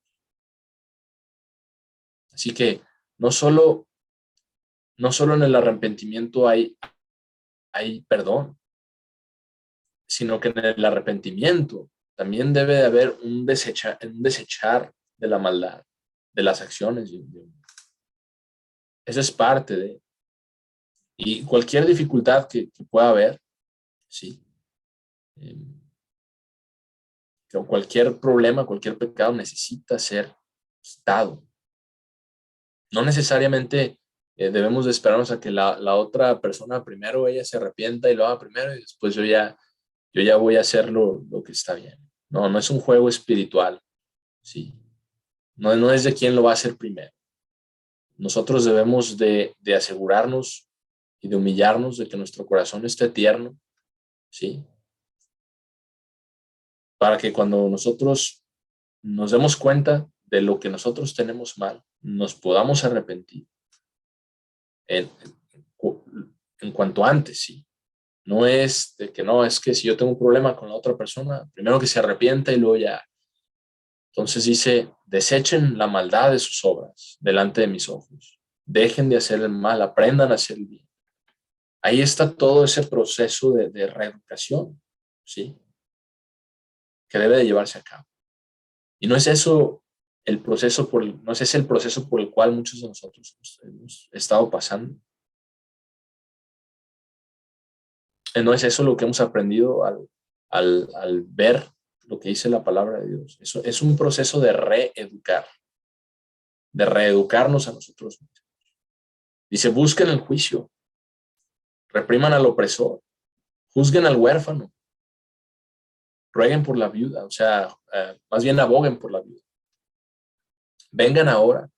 Así que no solo en el arrepentimiento hay perdón, sino que en el arrepentimiento también debe de haber un desechar de la maldad, de las acciones. Eso es parte de. Y cualquier dificultad que pueda haber, sí, eh, que cualquier problema, cualquier pecado necesita ser quitado. No necesariamente debemos de esperarnos a que la otra persona primero ella se arrepienta y lo haga primero y después yo ya voy a hacer lo que está bien. No, no es un juego espiritual, ¿sí? No, no es de quién lo va a hacer primero. Nosotros debemos de asegurarnos y de humillarnos de que nuestro corazón esté tierno, ¿sí? Para que cuando nosotros nos demos cuenta de lo que nosotros tenemos mal, nos podamos arrepentir en, en cuanto antes, ¿sí? No es de que no, es que si yo tengo un problema con la otra persona, primero que se arrepienta y luego ya. Entonces dice, desechen la maldad de sus obras delante de mis ojos. Dejen de hacer el mal, aprendan a hacer el bien. Ahí está todo ese proceso de reeducación, ¿sí? Que debe de llevarse a cabo. Y no es eso el proceso no es ese el proceso por el cual muchos de nosotros hemos estado pasando. No es eso lo que hemos aprendido al ver lo que dice la palabra de Dios. Eso es un proceso de reeducarnos a nosotros mismos. Dice, busquen el juicio, repriman al opresor, juzguen al huérfano, rueguen por la viuda, o sea, más bien aboguen por la viuda. Vengan ahora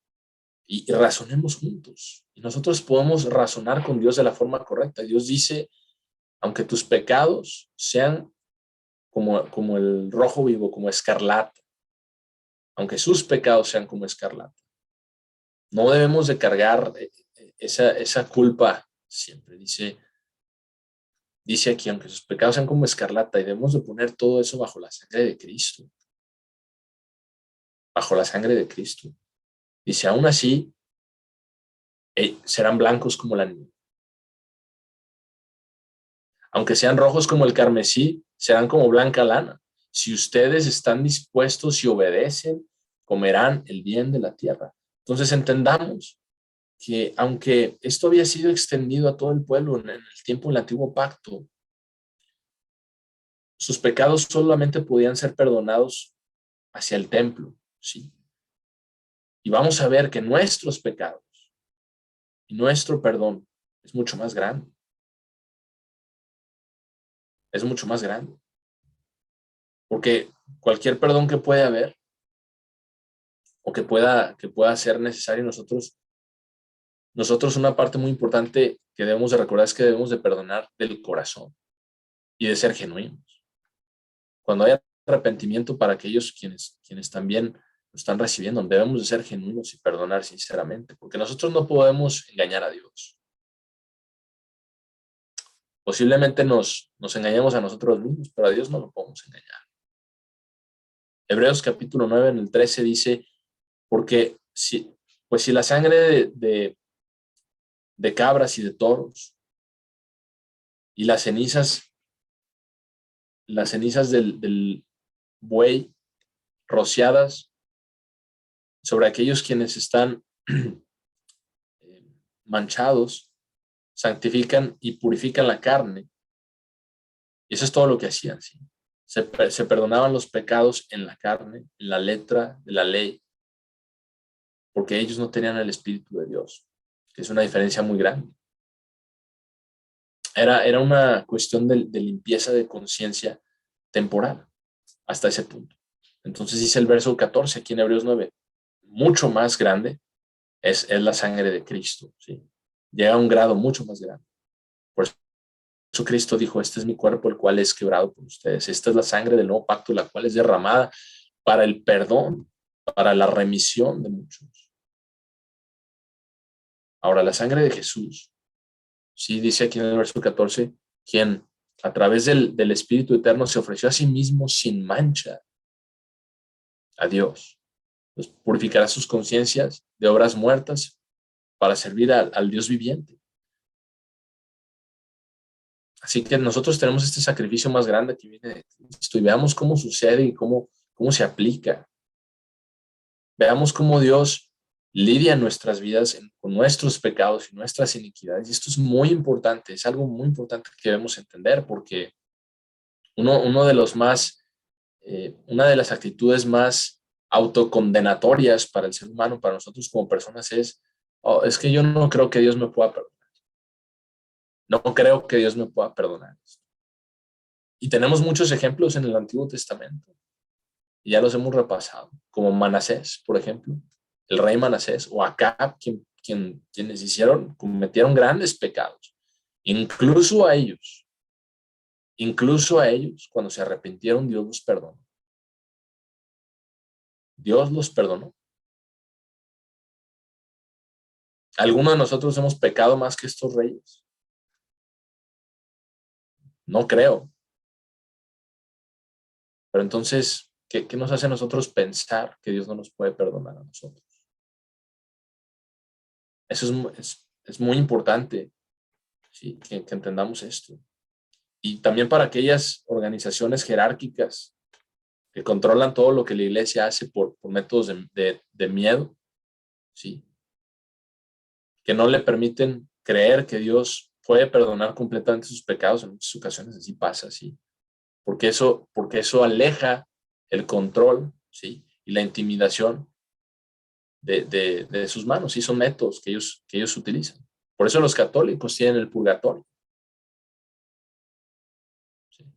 y razonemos juntos. Y nosotros podemos razonar con Dios de la forma correcta. Dios dice, aunque tus pecados sean como el rojo vivo, como escarlata, aunque sus pecados sean como escarlata, no debemos de cargar esa culpa siempre. Dice aquí, aunque sus pecados sean como escarlata, y debemos de poner todo eso bajo la sangre de Cristo. Bajo la sangre de Cristo. Dice, aún así, serán blancos como la nieve. Aunque sean rojos como el carmesí, serán como blanca lana. Si ustedes están dispuestos y obedecen, comerán el bien de la tierra. Entonces entendamos que aunque esto había sido extendido a todo el pueblo en el tiempo del antiguo pacto, sus pecados solamente podían ser perdonados hacia el templo, ¿sí? Y vamos a ver que nuestros pecados y nuestro perdón es mucho más grande. Es mucho más grande. Porque cualquier perdón que pueda haber o que pueda ser necesario, nosotros una parte muy importante que debemos de recordar es que debemos de perdonar del corazón y de ser genuinos. Cuando hay arrepentimiento para aquellos quienes también lo están recibiendo, debemos de ser genuinos y perdonar sinceramente, porque nosotros no podemos engañar a Dios. Posiblemente nos engañemos a nosotros mismos, pero a Dios no lo podemos engañar. Hebreos capítulo 9 en el 13 dice, porque si la sangre de cabras y de toros y las cenizas del buey rociadas sobre aquellos quienes están manchados, santifican y purifican la carne. Y eso es todo lo que hacían, ¿sí? Se perdonaban los pecados en la carne, en la letra de la ley, porque ellos no tenían el Espíritu de Dios, que es una diferencia muy grande. Era una cuestión de limpieza de conciencia temporal hasta ese punto. Entonces dice el verso 14 aquí en Hebreos 9, mucho más grande es la sangre de Cristo, ¿sí? Llega a un grado mucho más grande. Por eso Cristo dijo, este es mi cuerpo, el cual es quebrado por ustedes. Esta es la sangre del nuevo pacto, la cual es derramada para el perdón, para la remisión de muchos. Ahora, la sangre de Jesús, sí dice aquí en el verso 14, quien a través del Espíritu Eterno se ofreció a sí mismo sin mancha a Dios. Pues purificará sus conciencias de obras muertas para servir al Dios viviente. Así que nosotros tenemos este sacrificio más grande que viene de Cristo y veamos cómo sucede y cómo se aplica. Veamos cómo Dios lidia nuestras vidas con nuestros pecados y nuestras iniquidades. Y esto es muy importante, es algo muy importante que debemos entender porque Uno de los más, una de las actitudes más autocondenatorias para el ser humano, para nosotros como personas es, oh, es que yo no creo que Dios me pueda perdonar. No creo que Dios me pueda perdonar. Y tenemos muchos ejemplos en el Antiguo Testamento. Y ya los hemos repasado, como Manasés, por ejemplo, el rey Manasés, o Acab, quienes cometieron grandes pecados. Incluso a ellos, cuando se arrepintieron, Dios los perdonó. Dios los perdonó. ¿Alguno de nosotros hemos pecado más que estos reyes? No creo. Pero entonces, ¿qué nos hace a nosotros pensar que Dios no nos puede perdonar a nosotros? Eso es muy importante, ¿sí? Que entendamos esto. Y también para aquellas organizaciones jerárquicas que controlan todo lo que la iglesia hace por métodos de miedo, ¿sí? Que no le permiten creer que Dios puede perdonar completamente sus pecados. En muchas ocasiones así pasa, ¿sí? Porque eso aleja el control, ¿sí? Y la intimidación de sus manos, ¿sí? Son métodos que ellos utilizan. Por eso los católicos tienen el purgatorio, ¿sí?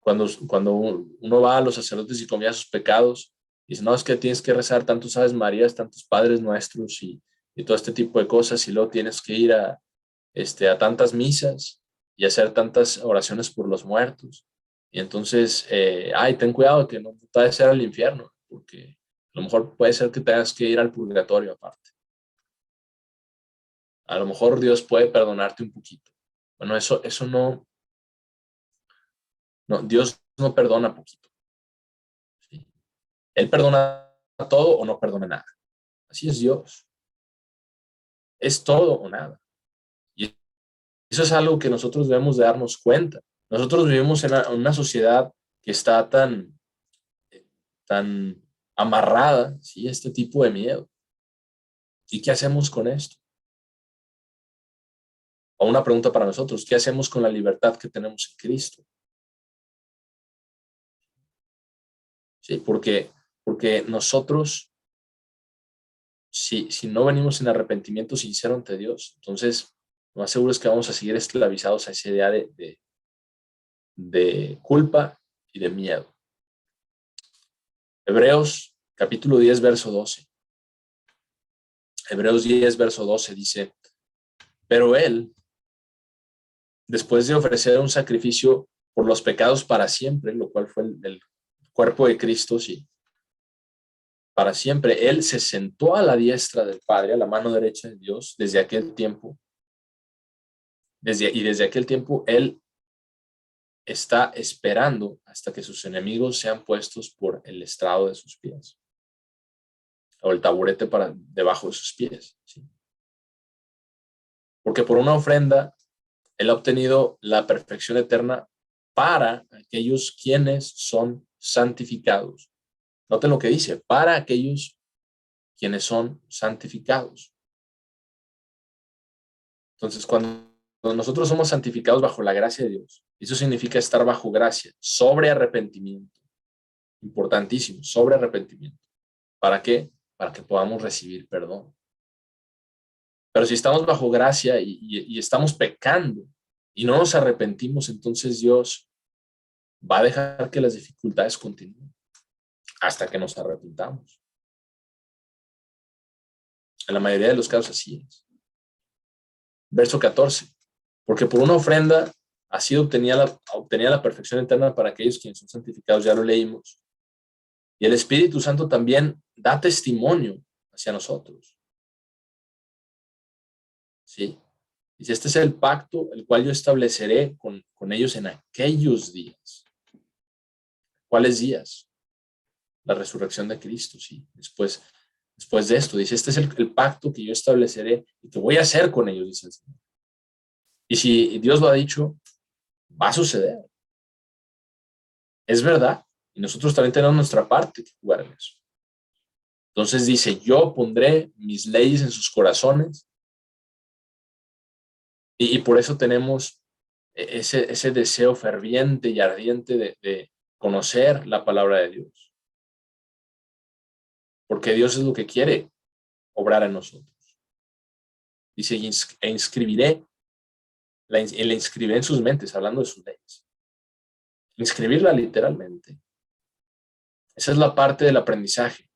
Cuando uno va a los sacerdotes y confiesa sus pecados, dice, no, es que tienes que rezar tantos Aves Marías, tantos Padres Nuestros y todo este tipo de cosas, y luego tienes que ir a tantas misas y hacer tantas oraciones por los muertos. Y entonces, ten cuidado que no te vayas a ir al infierno, porque a lo mejor puede ser que tengas que ir al purgatorio aparte. A lo mejor Dios puede perdonarte un poquito. Bueno, eso no, Dios no perdona poquito, ¿sí? Él perdona todo o no perdona nada. Así es Dios. Es todo o nada. Y eso es algo que nosotros debemos de darnos cuenta. Nosotros vivimos en una sociedad que está tan amarrada, ¿sí? Este tipo de miedo. ¿Y qué hacemos con esto? O una pregunta para nosotros, ¿qué hacemos con la libertad que tenemos en Cristo? ¿Sí? Porque nosotros, si no venimos en arrepentimiento sincero ante Dios, entonces lo más seguro es que vamos a seguir esclavizados a esa idea de culpa y de miedo. Hebreos capítulo 10, verso 12. Hebreos 10, verso 12 dice, pero Él, después de ofrecer un sacrificio por los pecados para siempre, lo cual fue el cuerpo de Cristo, sí, para siempre, Él se sentó a la diestra del Padre, a la mano derecha de Dios, desde aquel tiempo. Desde aquel tiempo, Él está esperando hasta que sus enemigos sean puestos por el estrado de sus pies, o el taburete para debajo de sus pies, ¿sí? Porque por una ofrenda, Él ha obtenido la perfección eterna para aquellos quienes son santificados. Noten lo que dice, para aquellos quienes son santificados. Entonces, cuando nosotros somos santificados bajo la gracia de Dios, eso significa estar bajo gracia, sobre arrepentimiento. Importantísimo, sobre arrepentimiento. ¿Para qué? Para que podamos recibir perdón. Pero si estamos bajo gracia y estamos pecando y no nos arrepentimos, entonces Dios va a dejar que las dificultades continúen hasta que nos arrepintamos. En la mayoría de los casos así es. Verso 14. Porque por una ofrenda así obtenía la perfección eterna para aquellos quienes son santificados, ya lo leímos. Y el Espíritu Santo también da testimonio hacia nosotros. ¿Sí? Dice, este es el pacto, el cual yo estableceré con ellos en aquellos días. ¿Cuáles días? La resurrección de Cristo, sí. Después de esto, dice, este es el pacto que yo estableceré y que voy a hacer con ellos, dice el Señor. Y si Dios lo ha dicho, va a suceder. Es verdad. Y nosotros también tenemos nuestra parte que jugar en eso. Entonces dice, yo pondré mis leyes en sus corazones. Y por eso tenemos ese deseo ferviente y ardiente de conocer la palabra de Dios. Porque Dios es lo que quiere obrar en nosotros. Dice, e inscribiré, la inscribiré en sus mentes, hablando de sus leyes. Inscribirla literalmente. Esa es la parte del aprendizaje.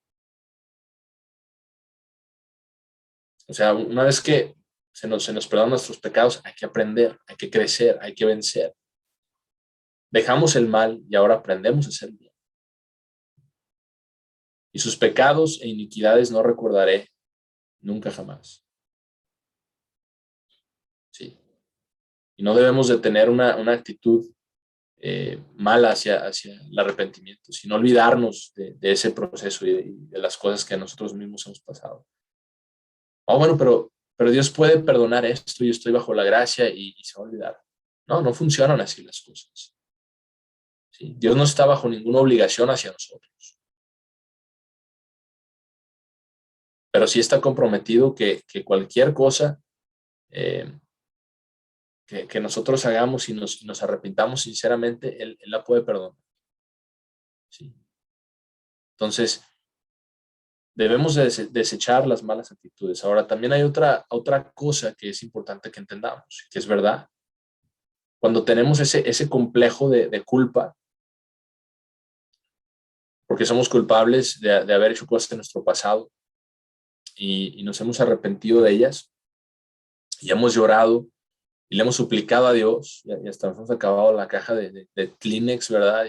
O sea, una vez que se nos perdonan nuestros pecados, hay que aprender, hay que crecer, hay que vencer. Dejamos el mal y ahora aprendemos a hacer bien. Y sus pecados e iniquidades no recordaré nunca jamás. Sí. Y no debemos de tener una actitud mala hacia el arrepentimiento, sino olvidarnos de ese proceso y de las cosas que nosotros mismos hemos pasado. Bueno, pero Dios puede perdonar esto, yo estoy bajo la gracia y se va a olvidar. No funcionan así las cosas. ¿Sí? Dios no está bajo ninguna obligación hacia nosotros. Pero sí está comprometido que cualquier cosa que nosotros hagamos y nos arrepintamos sinceramente, Él la puede perdonar. ¿Sí? Entonces, debemos desechar las malas actitudes. Ahora, también hay otra cosa que es importante que entendamos, que es verdad. Cuando tenemos ese complejo de culpa, porque somos culpables de haber hecho cosas en nuestro pasado y nos hemos arrepentido de ellas y hemos llorado y le hemos suplicado a Dios y hasta nos hemos acabado la caja de Kleenex, ¿verdad?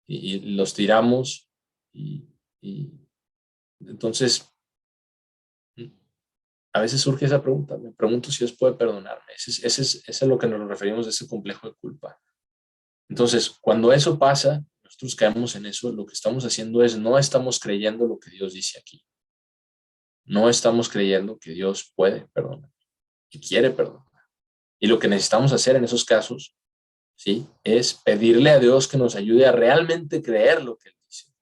Y los tiramos y entonces a veces surge esa pregunta, me pregunto si Dios puede perdonarme. Ese es a lo que nos referimos de ese complejo de culpa. Entonces, cuando eso pasa, nosotros caemos en eso, lo que estamos haciendo es no estamos creyendo lo que Dios dice aquí. No estamos creyendo que Dios puede perdonar, que quiere perdonar. Y lo que necesitamos hacer en esos casos, ¿sí?, es pedirle a Dios que nos ayude a realmente creer lo que Él dice.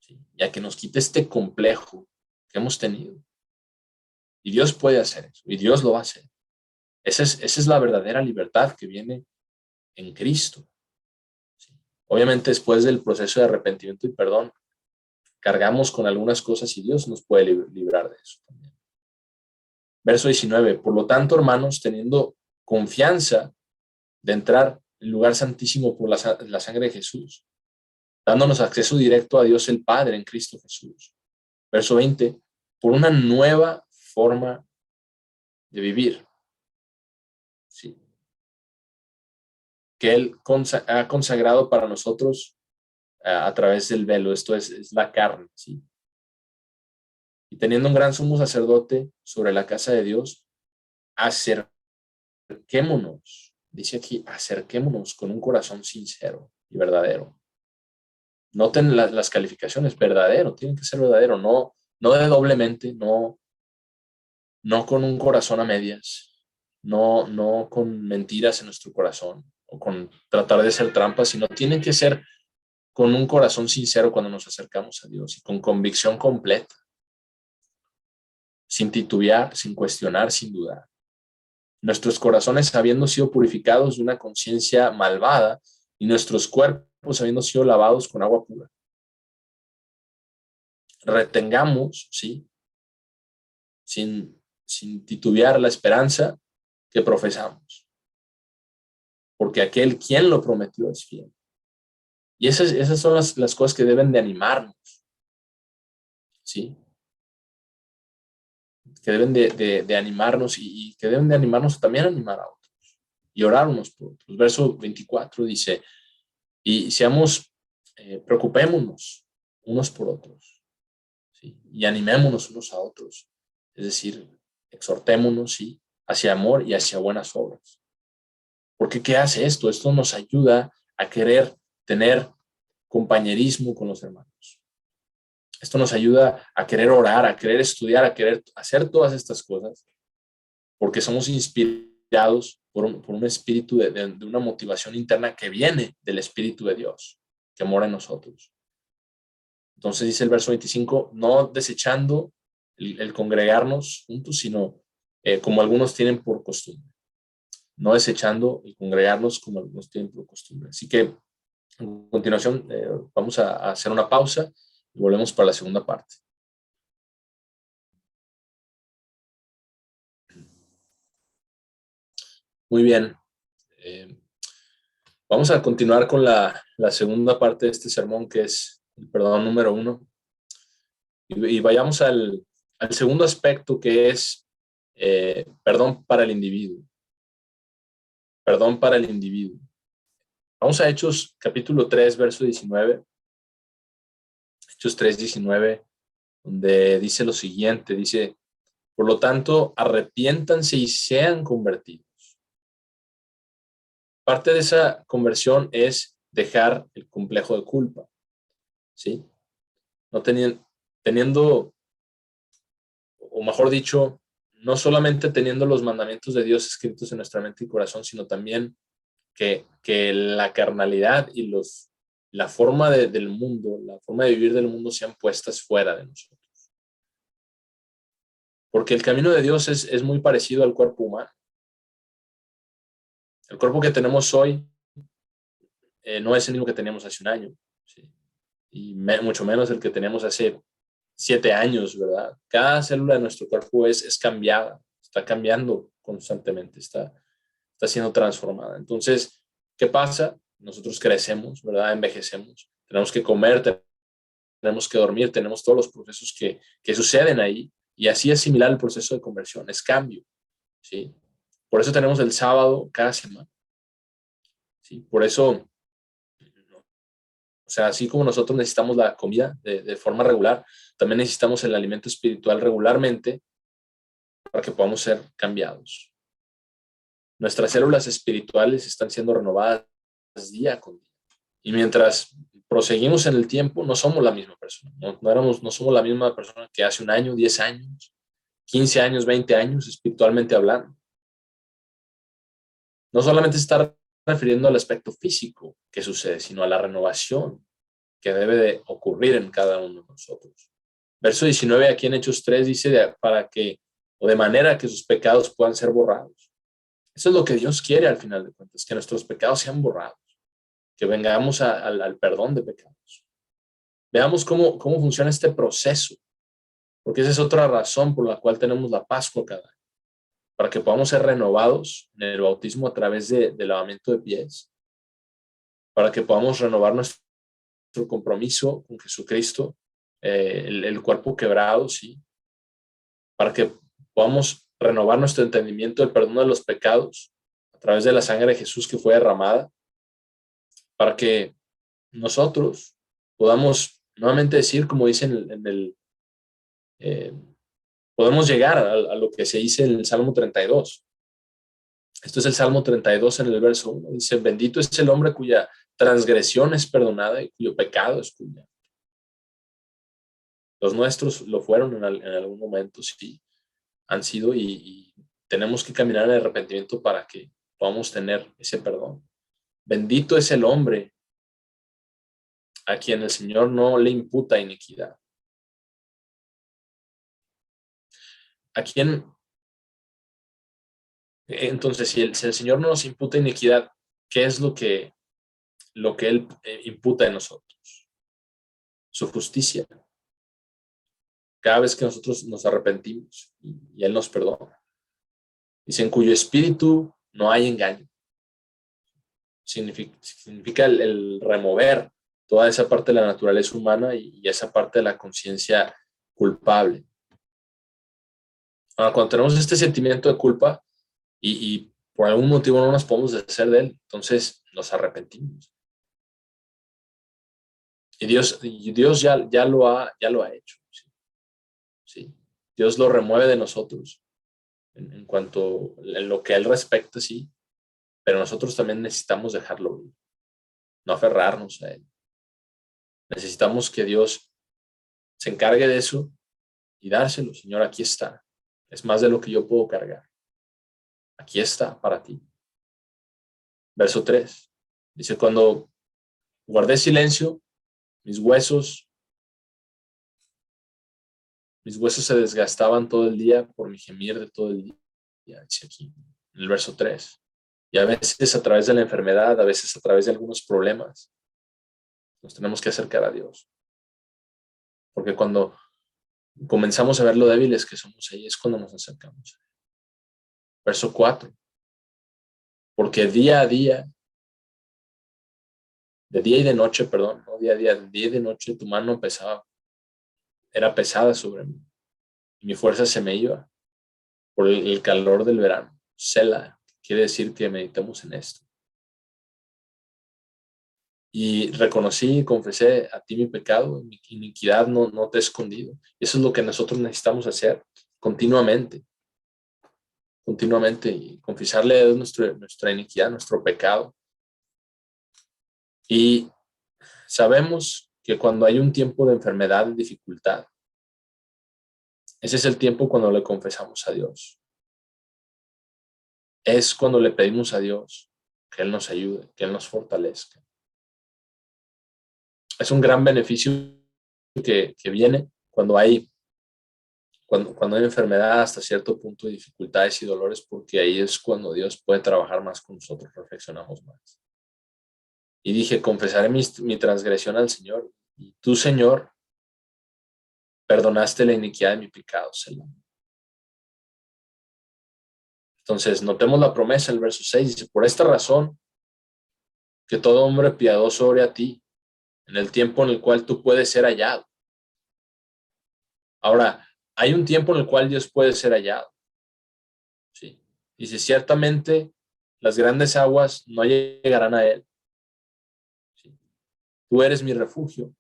¿Sí? Y a que nos quite este complejo que hemos tenido. Y Dios puede hacer eso, y Dios lo va a hacer. Esa es la verdadera libertad que viene en Cristo. ¿Sí? Obviamente, después del proceso de arrepentimiento y perdón, cargamos con algunas cosas y Dios nos puede librar de eso también. Verso 19. Por lo tanto, hermanos, teniendo confianza de entrar en el lugar santísimo por la sangre de Jesús, dándonos acceso directo a Dios el Padre en Cristo Jesús. Verso 20. Por una nueva forma de vivir. Sí. Que Él ha consagrado para nosotros a través del velo. Esto es la carne. ¿Sí? Y teniendo un gran sumo sacerdote sobre la casa de Dios, acerquémonos, dice aquí, acerquémonos con un corazón sincero y verdadero. Noten las calificaciones, verdadero, tienen que ser verdadero, no de doblemente, no con un corazón a medias, no con mentiras en nuestro corazón o con tratar de hacer trampas, sino tienen que ser con un corazón sincero cuando nos acercamos a Dios y con convicción completa, sin titubear, sin cuestionar, sin dudar. Nuestros corazones habiendo sido purificados de una conciencia malvada y nuestros cuerpos habiendo sido lavados con agua pura. Retengamos, ¿sí?, sin titubear la esperanza que profesamos, porque aquel quien lo prometió es fiel. Y esas son las cosas que deben de animarnos, ¿sí?, que deben de animarnos y que deben de animarnos también a animar a otros y orar unos por otros. Verso 24 dice, y preocupémonos unos por otros, ¿sí?, y animémonos unos a otros. Es decir, exhortémonos, ¿sí?, hacia amor y hacia buenas obras. Porque ¿qué hace esto? Esto nos ayuda a querer tener compañerismo con los hermanos. Esto nos ayuda a querer orar, a querer estudiar, a querer hacer todas estas cosas, porque somos inspirados por un espíritu de una motivación interna que viene del Espíritu de Dios, que mora en nosotros. Entonces dice el verso 25, no desechando el congregarnos juntos, sino como algunos tienen por costumbre. no desechando el congregarnos como algunos tienen por costumbre. Así que a continuación vamos a hacer una pausa y volvemos para la segunda parte. Muy bien. Vamos a continuar con la segunda parte de este sermón, que es el perdón número 1. Y vayamos al segundo aspecto, que es perdón para el individuo. Perdón para el individuo. Vamos a Hechos capítulo 3, verso 19. Hechos 3, 19, donde dice lo siguiente, dice: por lo tanto, arrepiéntanse y sean convertidos. Parte de esa conversión es dejar el complejo de culpa, ¿sí? No teniendo, o mejor dicho, no solamente teniendo los mandamientos de Dios escritos en nuestra mente y corazón, sino también que la carnalidad y la forma del mundo, la forma de vivir del mundo sean puestas fuera de nosotros. Porque el camino de Dios es muy parecido al cuerpo humano. El cuerpo que tenemos hoy no es el mismo que teníamos hace un año, ¿sí? Y mucho menos el que teníamos hace 7 años, ¿verdad? Cada célula de nuestro cuerpo es cambiada, está cambiando constantemente, está siendo transformada. Entonces, ¿qué pasa? Nosotros crecemos, ¿verdad? Envejecemos, tenemos que comer, tenemos que dormir, tenemos todos los procesos que suceden ahí, y así es similar el proceso de conversión, es cambio, ¿sí? Por eso tenemos el sábado cada semana, ¿sí? Por eso, o sea, así como nosotros necesitamos la comida de forma regular, también necesitamos el alimento espiritual regularmente para que podamos ser cambiados. Nuestras células espirituales están siendo renovadas día con día. Y mientras proseguimos en el tiempo, no somos la misma persona. No somos la misma persona que hace un año, 10 años, 15 años, 20 años, espiritualmente hablando. No solamente se está refiriendo al aspecto físico que sucede, sino a la renovación que debe de ocurrir en cada uno de nosotros. Verso 19 aquí en Hechos 3 dice para que, o de manera que sus pecados puedan ser borrados. Eso es lo que Dios quiere al final de cuentas, que nuestros pecados sean borrados, que vengamos al perdón de pecados. Veamos cómo funciona este proceso, porque esa es otra razón por la cual tenemos la Pascua cada año, para que podamos ser renovados en el bautismo a través del lavamiento de pies, para que podamos renovar nuestro compromiso con Jesucristo, el cuerpo quebrado, sí, para que podamos renovar nuestro entendimiento del perdón de los pecados a través de la sangre de Jesús que fue derramada, para que nosotros podamos nuevamente decir, como dice podemos llegar a lo que se dice en el Salmo 32. Esto es el Salmo 32 en el verso 1. Dice: bendito es el hombre cuya transgresión es perdonada y cuyo pecado es cubierto. Los nuestros lo fueron en algún momento, sí, han sido, y tenemos que caminar en el arrepentimiento para que podamos tener ese perdón. Bendito es el hombre a quien el Señor no le imputa iniquidad. A quien, entonces, si el Señor no nos imputa iniquidad, ¿qué es lo que Él imputa en nosotros? Su justicia. Cada vez que nosotros nos arrepentimos y Él nos perdona. Dice: en cuyo espíritu no hay engaño. Significa el remover toda esa parte de la naturaleza humana y esa parte de la conciencia culpable. Ahora, cuando tenemos este sentimiento de culpa y por algún motivo no nos podemos deshacer de él, entonces nos arrepentimos. Y Dios ya lo ha hecho. ¿Sí? ¿Sí? Dios lo remueve de nosotros en cuanto a lo que Él respecta, sí, pero nosotros también necesitamos dejarlo ir, no aferrarnos a Él. Necesitamos que Dios se encargue de eso y dárselo. Señor, aquí está. Es más de lo que yo puedo cargar. Aquí está para ti. Verso 3. Dice: cuando guardé silencio, mis huesos se desgastaban todo el día por mi gemir de todo el día. Dice aquí, en el verso 3. Y a veces a través de la enfermedad, a veces a través de algunos problemas, nos tenemos que acercar a Dios. Porque cuando comenzamos a ver lo débiles que somos, ahí es cuando nos acercamos. Verso 4. Porque día a día, de día y de noche, perdón, no día a día, de día y de noche, tu mano era pesada sobre mí. Y mi fuerza se me iba por el calor del verano. Sela, quiere decir que meditemos en esto. Y reconocí y confesé a ti mi pecado, mi iniquidad no te he escondido. Y eso es lo que nosotros necesitamos hacer continuamente, y confesarle a Dios nuestra iniquidad, nuestro pecado. Y sabemos que cuando hay un tiempo de enfermedad y dificultad, ese es el tiempo cuando le confesamos a Dios. Es cuando le pedimos a Dios que Él nos ayude, que Él nos fortalezca. Es un gran beneficio que viene cuando hay enfermedad hasta cierto punto de dificultades y dolores, porque ahí es cuando Dios puede trabajar más con nosotros, reflexionamos más. Y dije, confesaré mi transgresión al Señor, y tú, Señor, perdonaste la iniquidad de mi pecado, Selah. Entonces, notemos la promesa, el verso 6, dice, por esta razón, que todo hombre piadoso ore a ti, en el tiempo en el cual tú puedes ser hallado. Ahora, hay un tiempo en el cual Dios puede ser hallado. ¿Sí? Dice, ciertamente las grandes aguas no llegarán a él. ¿Sí? Tú eres mi refugio,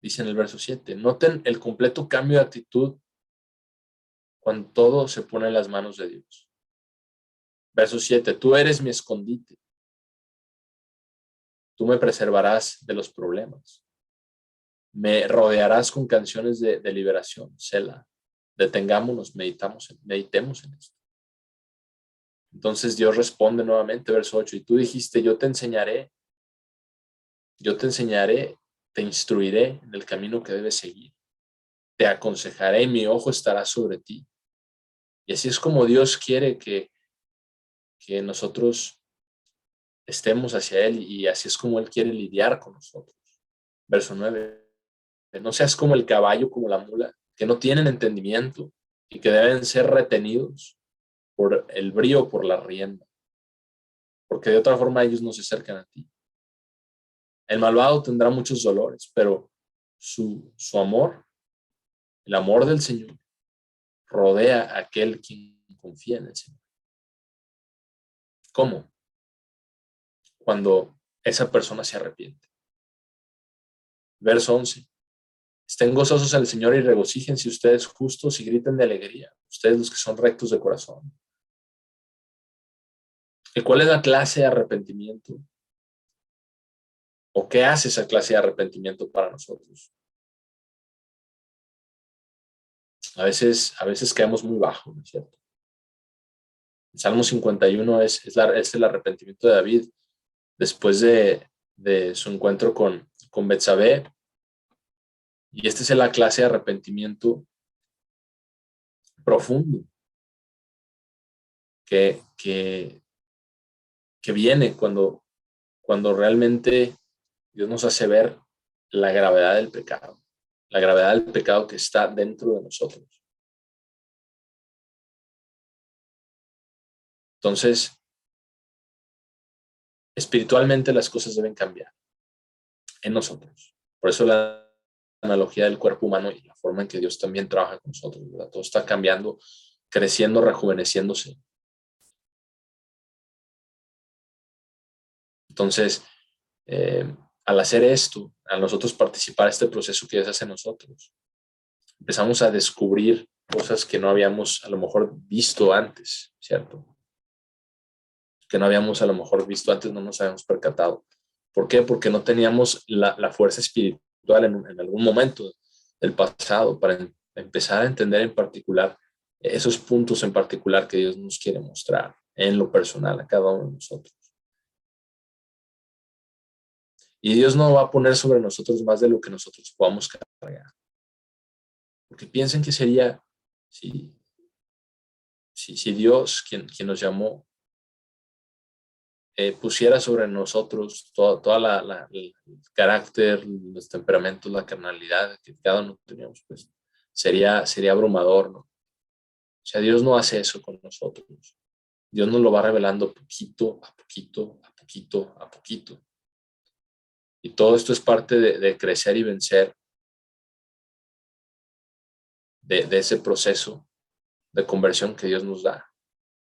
dice en el verso 7. Noten el completo cambio de actitud cuando todo se pone en las manos de Dios. Verso 7, tú eres mi escondite. Tú me preservarás de los problemas. Me rodearás con canciones de liberación. Selah. Detengámonos, meditemos en esto. Entonces Dios responde nuevamente, verso 8, y tú dijiste, yo te enseñaré, te instruiré en el camino que debes seguir. Te aconsejaré y mi ojo estará sobre ti. Y así es como Dios quiere que nosotros estemos hacia Él, y así es como Él quiere lidiar con nosotros. Verso 9, no seas como el caballo, como la mula, que no tienen entendimiento y que deben ser retenidos por el brío, por la rienda, porque de otra forma ellos no se acercan a ti. El malvado tendrá muchos dolores, pero su amor, el amor del Señor, rodea a aquel quien confía en el Señor. ¿Cómo? Cuando esa persona se arrepiente. Verso 11. Estén gozosos al Señor y regocíjense ustedes justos y griten de alegría, ustedes los que son rectos de corazón. ¿Y cuál es la clase de arrepentimiento? ¿O qué hace esa clase de arrepentimiento para nosotros? A veces caemos muy bajo, ¿no es cierto? El Salmo 51 es el arrepentimiento de David después de su encuentro con Betsabé. Y esta es la clase de arrepentimiento profundo que viene cuando realmente Dios nos hace ver la gravedad del pecado que está dentro de nosotros. Entonces, espiritualmente las cosas deben cambiar en nosotros. Por eso la analogía del cuerpo humano y la forma en que Dios también trabaja con nosotros, ¿verdad? Todo está cambiando, creciendo, rejuveneciéndose. Entonces, al hacer esto, a nosotros participar de este proceso que Dios hace en nosotros, empezamos a descubrir cosas que no habíamos a lo mejor visto antes, ¿cierto? Que no habíamos a lo mejor visto antes, no nos habíamos percatado. ¿Por qué? Porque no teníamos la fuerza espiritual en algún momento del pasado para empezar a entender en particular esos puntos en particular que Dios nos quiere mostrar en lo personal a cada uno de nosotros. Y Dios no va a poner sobre nosotros más de lo que nosotros podamos cargar. Porque piensen que sería si Dios, quien nos llamó, pusiera sobre nosotros el carácter, los temperamentos, la carnalidad que cada uno teníamos, pues sería abrumador, ¿no? O sea, Dios no hace eso con nosotros. Dios nos lo va revelando poquito a poquito, a poquito, a poquito. Y todo esto es parte de crecer y vencer de ese proceso de conversión que Dios nos da,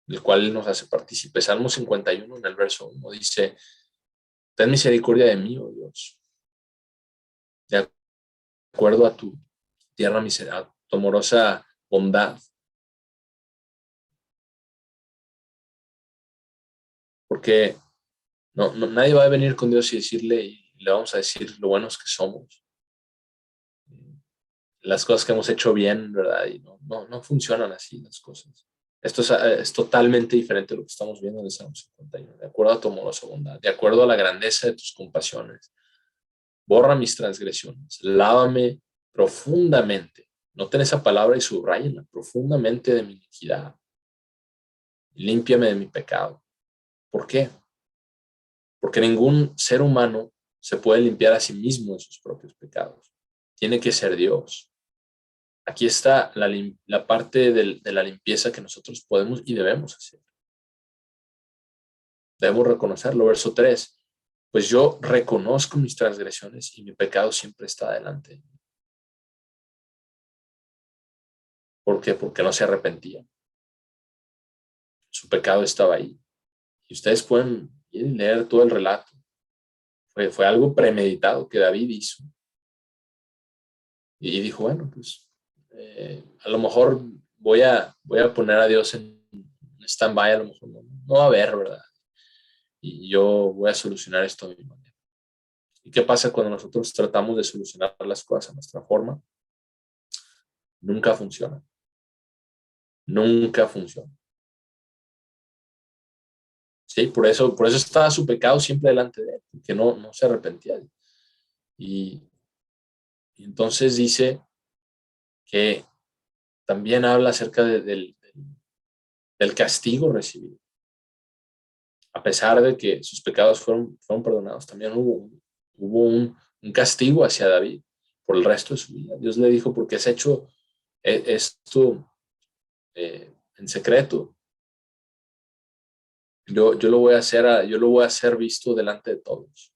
del cual Él nos hace partícipes. Salmo 51, en el verso 1, dice: ten misericordia de mí, oh Dios, de acuerdo a tu tierna misericordia, tu amorosa bondad. Porque nadie va a venir con Dios y decirle, y le vamos a decir lo buenos que somos, las cosas que hemos hecho bien, ¿verdad? Y no funcionan así las cosas. Esto es totalmente diferente a lo que estamos viendo en el Salmo 51. De acuerdo a tu amorosa bondad, de acuerdo a la grandeza de tus compasiones, borra mis transgresiones, lávame profundamente. Noten esa palabra y subrayenla: profundamente de mi iniquidad. Límpiame de mi pecado. ¿Por qué? Porque ningún ser humano se puede limpiar a sí mismo de sus propios pecados. Tiene que ser Dios. Aquí está la parte de la limpieza que nosotros podemos y debemos hacer. Debemos reconocerlo. Verso 3. Pues yo reconozco mis transgresiones y mi pecado siempre está delante. ¿Por qué? Porque no se arrepentía. Su pecado estaba ahí. Y ustedes pueden ir y leer todo el relato. Fue algo premeditado que David hizo. Y dijo, bueno, pues a lo mejor voy a poner a Dios en stand-by, a lo mejor no va a haber, ¿verdad? Y yo voy a solucionar esto a mi manera. ¿Y qué pasa cuando nosotros tratamos de solucionar las cosas a nuestra forma? Nunca funciona. Nunca funciona. Sí, por eso estaba su pecado siempre delante de él, porque no se arrepentía. Y entonces dice que también habla acerca del castigo recibido. A pesar de que sus pecados fueron perdonados, también hubo un castigo hacia David por el resto de su vida. Dios le dijo, porque has hecho esto en secreto, yo lo voy a hacer visto delante de todos.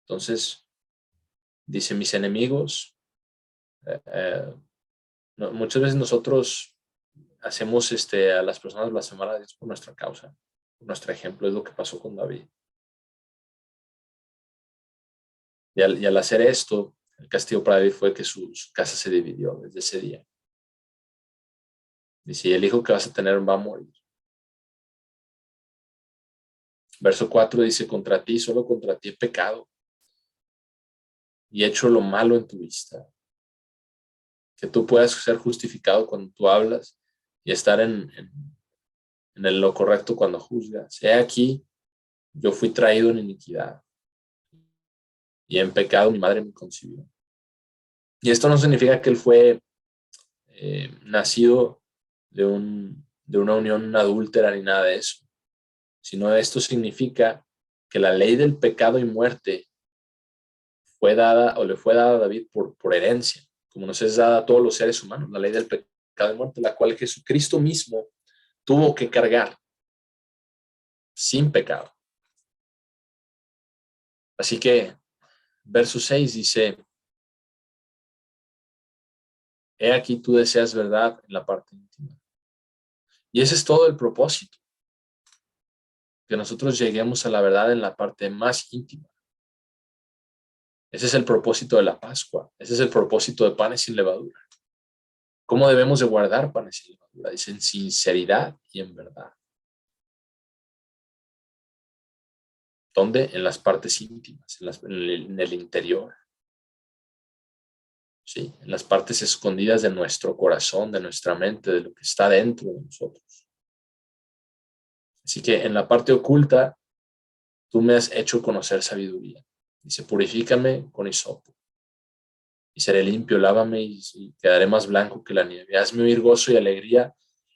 Entonces, dice, mis enemigos, muchas veces nosotros hacemos a las personas blasfemar a Dios por nuestra causa, por nuestro ejemplo. Es lo que pasó con David. Y al hacer esto, el castigo para David fue que su casa se dividió desde ese día. Dice, el hijo que vas a tener va a morir. Verso 4 dice, contra ti, solo contra ti he pecado y he hecho lo malo en tu vista. Que tú puedas ser justificado cuando tú hablas y estar en lo correcto cuando juzgas. He aquí, yo fui traído en iniquidad y en pecado mi madre me concibió. Y esto no significa que él fue nacido de una unión adúltera ni nada de eso, sino esto significa que la ley del pecado y muerte fue dada o le fue dada a David por herencia, como nos es dada a todos los seres humanos, la ley del pecado y muerte, la cual Jesucristo mismo tuvo que cargar sin pecado. Así que verso 6 dice, he aquí tú deseas verdad en la parte íntima. Y ese es todo el propósito, que nosotros lleguemos a la verdad en la parte más íntima. Ese es el propósito de la Pascua. Ese es el propósito de panes sin levadura. ¿Cómo debemos de guardar panes sin levadura? Dice, en sinceridad y en verdad. ¿Dónde? En las partes íntimas, en el interior. ¿Sí? En las partes escondidas de nuestro corazón, de nuestra mente, de lo que está dentro de nosotros. Así que en la parte oculta, tú me has hecho conocer sabiduría. Dice, purifícame con hisopo y seré limpio, lávame y quedaré más blanco que la nieve. Hazme oír gozo y alegría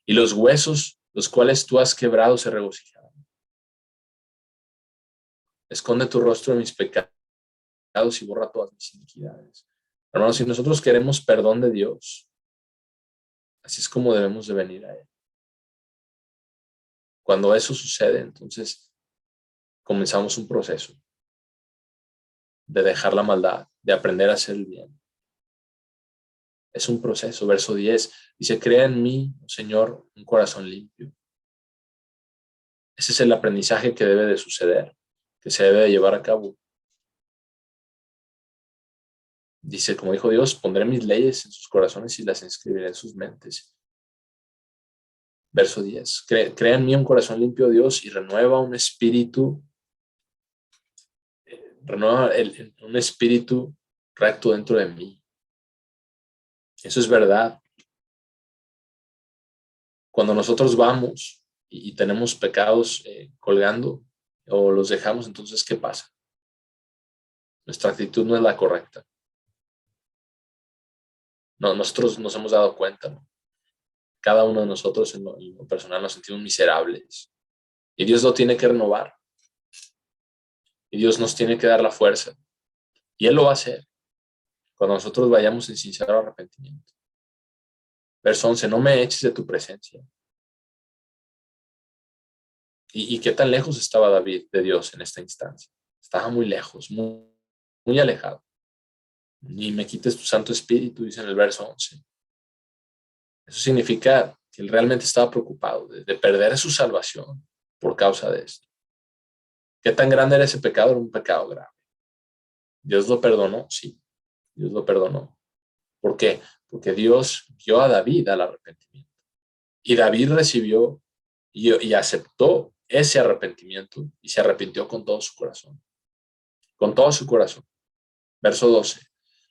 y los huesos los cuales tú has quebrado se regocijarán. Esconde tu rostro de mis pecados y borra todas mis iniquidades. Hermanos, si nosotros queremos perdón de Dios, así es como debemos de venir a Él. Cuando eso sucede, entonces comenzamos un proceso de dejar la maldad, de aprender a hacer el bien. Es un proceso. Verso 10 dice, crea en mí, oh Señor, un corazón limpio. Ese es el aprendizaje que debe de suceder, que se debe de llevar a cabo. Dice, como dijo Dios, pondré mis leyes en sus corazones y las inscribiré en sus mentes. Verso 10, crea en mí un corazón limpio, Dios, y renueva un espíritu, un espíritu recto dentro de mí. Eso es verdad. Cuando nosotros vamos y tenemos pecados colgando o los dejamos, entonces, ¿qué pasa? Nuestra actitud no es la correcta. No, nosotros nos hemos dado cuenta, ¿no? Cada uno de nosotros en lo personal nos sentimos miserables. Y Dios lo tiene que renovar. Y Dios nos tiene que dar la fuerza. Y Él lo va a hacer cuando nosotros vayamos en sincero arrepentimiento. Verso 11, no me eches de tu presencia. ¿Y qué tan lejos estaba David de Dios en esta instancia? Estaba muy lejos, muy alejado. Ni me quites tu Santo Espíritu, dice en el verso 11. Eso significa que él realmente estaba preocupado de perder su salvación por causa de esto. ¿Qué tan grande era ese pecado? Era un pecado grave. ¿Dios lo perdonó? Sí, Dios lo perdonó. ¿Por qué? Porque Dios guió a David al arrepentimiento. Y David recibió y aceptó ese arrepentimiento y se arrepintió con todo su corazón. Con todo su corazón. Verso 12.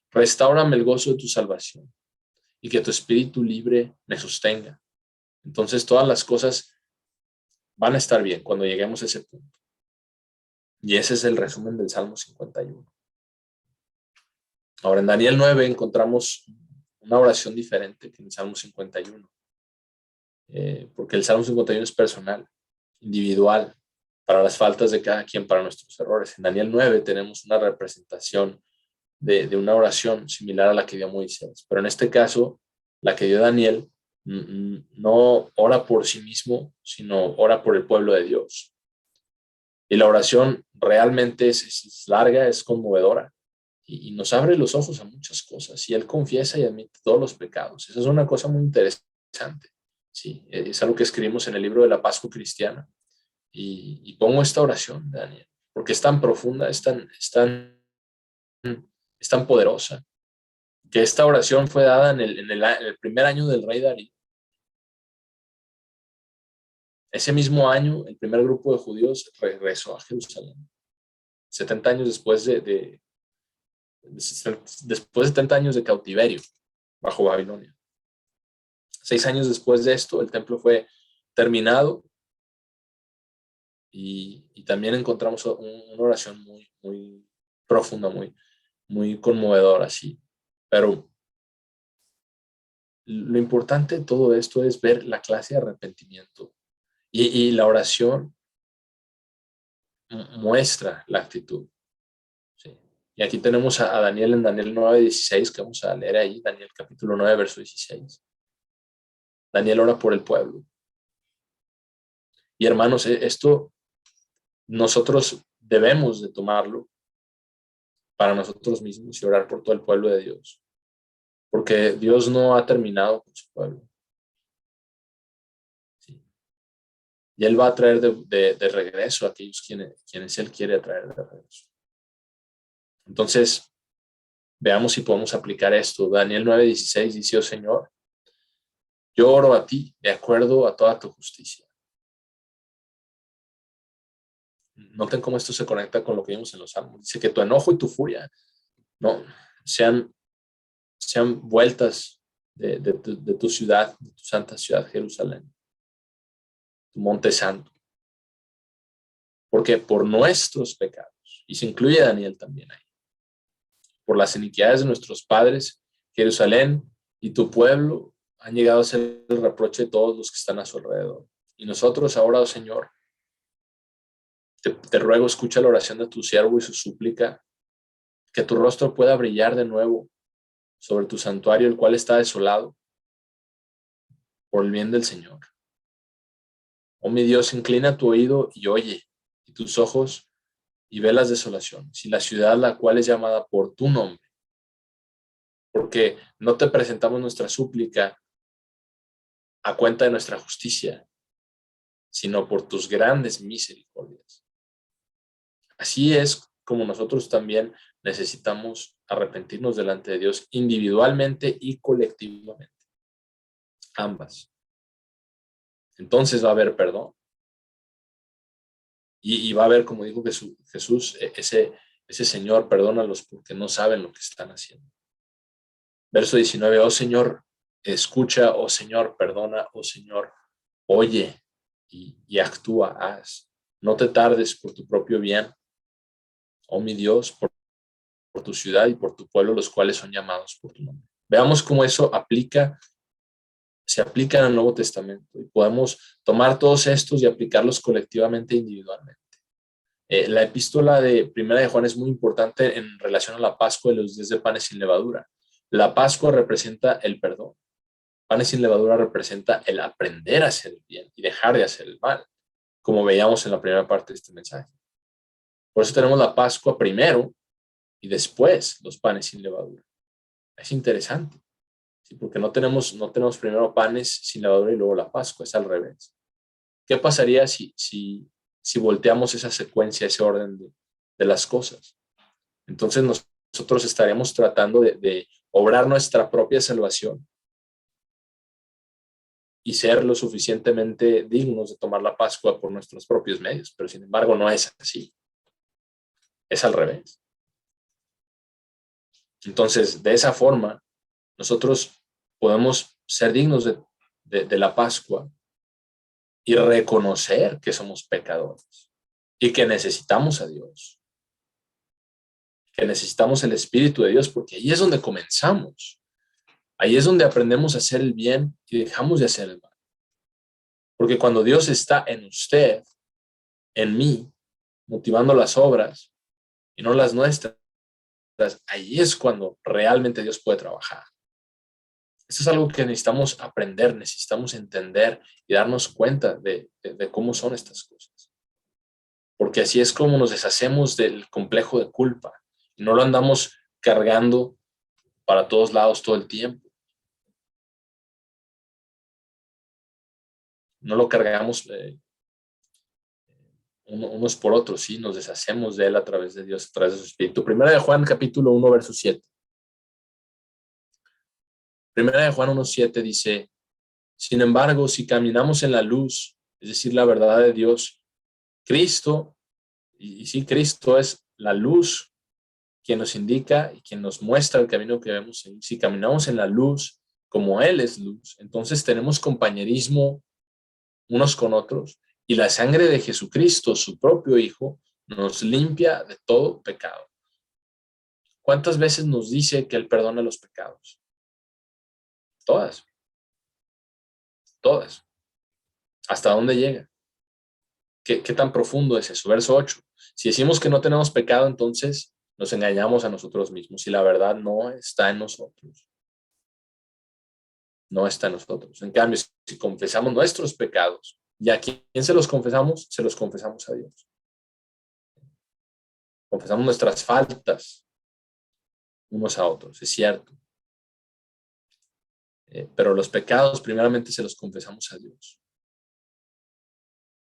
Restáurame el gozo de tu salvación y que tu espíritu libre me sostenga. Entonces todas las cosas van a estar bien cuando lleguemos a ese punto. Y ese es el resumen del Salmo 51. Ahora en Daniel 9 encontramos una oración diferente que en el Salmo 51. Porque el Salmo 51 es personal, individual, para las faltas de cada quien, para nuestros errores. En Daniel 9 tenemos una representación de una oración similar a la que dio Moisés, pero en este caso, la que dio Daniel no ora por sí mismo, sino ora por el pueblo de Dios. Y la oración realmente es larga, es conmovedora, y nos abre los ojos a muchas cosas, y él confiesa y admite todos los pecados. Esa es una cosa muy interesante. Sí, es algo que escribimos en el libro de la Pascua Cristiana. Y pongo esta oración, Daniel, porque es tan profunda, es tan poderosa, que esta oración fue dada en el primer año del rey Darío. Ese mismo año, el primer grupo de judíos regresó a Jerusalén. 70 años después de 70 años de cautiverio bajo Babilonia. 6 años después de esto, el templo fue terminado y también encontramos una oración muy profunda, muy conmovedora, sí. Pero lo importante de todo esto es ver la clase de arrepentimiento y la oración muestra la actitud. ¿Sí? Y aquí tenemos a Daniel en Daniel 9:16, que vamos a leer ahí, Daniel capítulo 9, verso 16. Daniel ora por el pueblo. Y hermanos, esto nosotros debemos de tomarlo para nosotros mismos y orar por todo el pueblo de Dios. Porque Dios no ha terminado con su pueblo. ¿Sí? Y Él va a traer de regreso a aquellos quienes Él quiere traer de regreso. Entonces, veamos si podemos aplicar esto. Daniel 9:16 dice, oh Señor, yo oro a ti de acuerdo a toda tu justicia. Noten cómo esto se conecta con lo que vimos en los Salmos. Dice que tu enojo y tu furia no sean vueltas de tu ciudad, de tu santa ciudad, Jerusalén, tu monte santo. Porque por nuestros pecados, y se incluye a Daniel también ahí, por las iniquidades de nuestros padres, Jerusalén y tu pueblo han llegado a ser el reproche de todos los que están a su alrededor. Y nosotros ahora, oh Señor, te ruego, escucha la oración de tu siervo y su súplica, que tu rostro pueda brillar de nuevo sobre tu santuario, el cual está desolado, por el bien del Señor. Oh mi Dios, inclina tu oído y oye, y tus ojos y ve las desolaciones, y la ciudad la cual es llamada por tu nombre, porque no te presentamos nuestra súplica a cuenta de nuestra justicia, sino por tus grandes misericordias. Así es como nosotros también necesitamos arrepentirnos delante de Dios individualmente y colectivamente, ambas. Entonces va a haber perdón. Y va a haber, como dijo Jesús, ese Señor, perdónalos porque no saben lo que están haciendo. Verso 19, oh Señor, escucha, oh Señor, perdona, oh Señor, oye y actúa, haz. No te tardes por tu propio bien, oh mi Dios, por tu ciudad y por tu pueblo, los cuales son llamados por tu nombre. Veamos cómo eso se aplica en el Nuevo Testamento y podemos tomar todos estos y aplicarlos colectivamente e individualmente. La epístola de Primera de Juan es muy importante en relación a la Pascua y los días de panes sin levadura. La Pascua representa el perdón. Panes sin levadura representa el aprender a hacer el bien y dejar de hacer el mal, como veíamos en la primera parte de este mensaje. Por eso tenemos la Pascua primero y después los panes sin levadura. Es interesante, ¿sí? Porque no tenemos primero panes sin levadura y luego la Pascua, es al revés. ¿Qué pasaría si volteamos esa secuencia, ese orden de las cosas? Entonces nosotros estaremos tratando de obrar nuestra propia salvación y ser lo suficientemente dignos de tomar la Pascua por nuestros propios medios, pero sin embargo no es así, es al revés. Entonces, de esa forma, nosotros podemos ser dignos de la Pascua y reconocer que somos pecadores y que necesitamos a Dios, que necesitamos el Espíritu de Dios, porque ahí es donde comenzamos. Ahí es donde aprendemos a hacer el bien y dejamos de hacer el mal. Porque cuando Dios está en usted, en mí, motivando las obras y no las nuestras, ahí es cuando realmente Dios puede trabajar. Esto es algo que necesitamos aprender, necesitamos entender y darnos cuenta de cómo son estas cosas. Porque así es como nos deshacemos del complejo de culpa y no lo andamos cargando para todos lados todo el tiempo. No lo cargamos unos por otros, sí, nos deshacemos de él a través de Dios, a través de su Espíritu. Primera de Juan, capítulo 1, verso 7. Primera de Juan 1:7 dice, sin embargo, si caminamos en la luz, es decir, la verdad de Dios, Cristo, y sí, Cristo es la luz quien nos indica y quien nos muestra el camino que debemos seguir. Si caminamos en la luz, como Él es luz, entonces tenemos compañerismo unos con otros y la sangre de Jesucristo, su propio Hijo, nos limpia de todo pecado. ¿Cuántas veces nos dice que Él perdona los pecados? Todas, todas. ¿Hasta dónde llega? ¿Qué tan profundo es eso? Verso 8. Si decimos que no tenemos pecado, entonces nos engañamos a nosotros mismos y la verdad no está en nosotros. No está en nosotros. En cambio, si confesamos nuestros pecados, ¿y a quién se los confesamos? Se los confesamos a Dios. Confesamos nuestras faltas unos a otros, es cierto. Pero los pecados primeramente se los confesamos a Dios.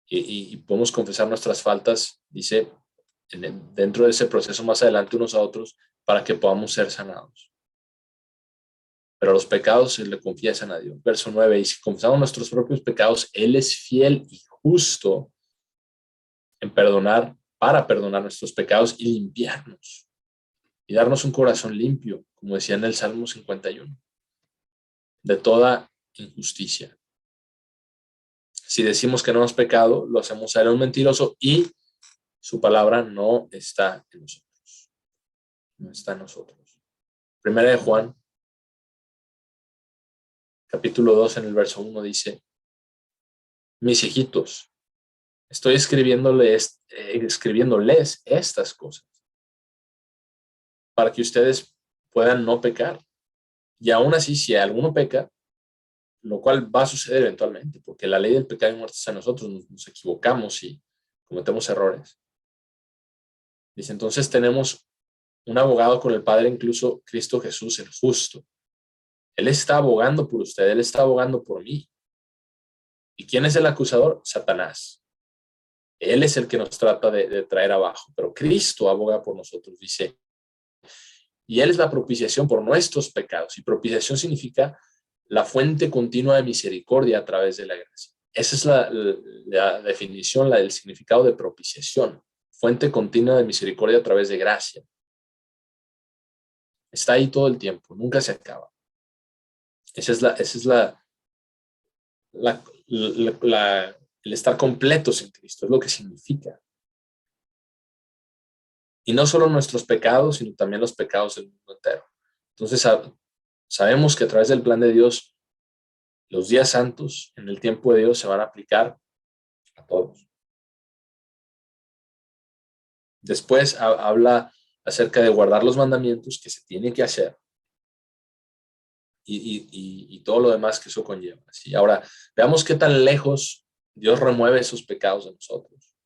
Y podemos confesar nuestras faltas, dice, dentro de ese proceso más adelante unos a otros, para que podamos ser sanados. Pero los pecados se le confiesan a Dios. Verso 9, y si confesamos nuestros propios pecados, Él es fiel y justo en perdonar, para perdonar nuestros pecados y limpiarnos. Y darnos un corazón limpio, como decía en el Salmo 51, de toda injusticia. Si decimos que no hemos pecado, lo hacemos a Él un mentiroso y su palabra no está en nosotros. No está en nosotros. Primera de Juan, capítulo 2, en el verso 1 dice, mis hijitos, estoy escribiéndoles estas cosas para que ustedes puedan no pecar. Y aún así, si alguno peca, lo cual va a suceder eventualmente, porque la ley del pecado y muerte es a nosotros, nos equivocamos y cometemos errores. Dice, entonces tenemos un abogado con el Padre, incluso Cristo Jesús, el justo. Él está abogando por usted, Él está abogando por mí. ¿Y quién es el acusador? Satanás. Él es el que nos trata de traer abajo, pero Cristo aboga por nosotros, dice. Y Él es la propiciación por nuestros pecados. Y propiciación significa la fuente continua de misericordia a través de la gracia. Esa es la definición, el significado de propiciación. Fuente continua de misericordia a través de gracia. Está ahí todo el tiempo, nunca se acaba. Esa es el estar completos en Cristo, es lo que significa. Y no solo nuestros pecados, sino también los pecados del mundo entero. Entonces, sabemos que a través del plan de Dios, los días santos en el tiempo de Dios se van a aplicar a todos. Después habla acerca de guardar los mandamientos que se tienen que hacer y todo lo demás que eso conlleva. ¿Sí? Ahora, veamos qué tan lejos Dios remueve esos pecados de nosotros.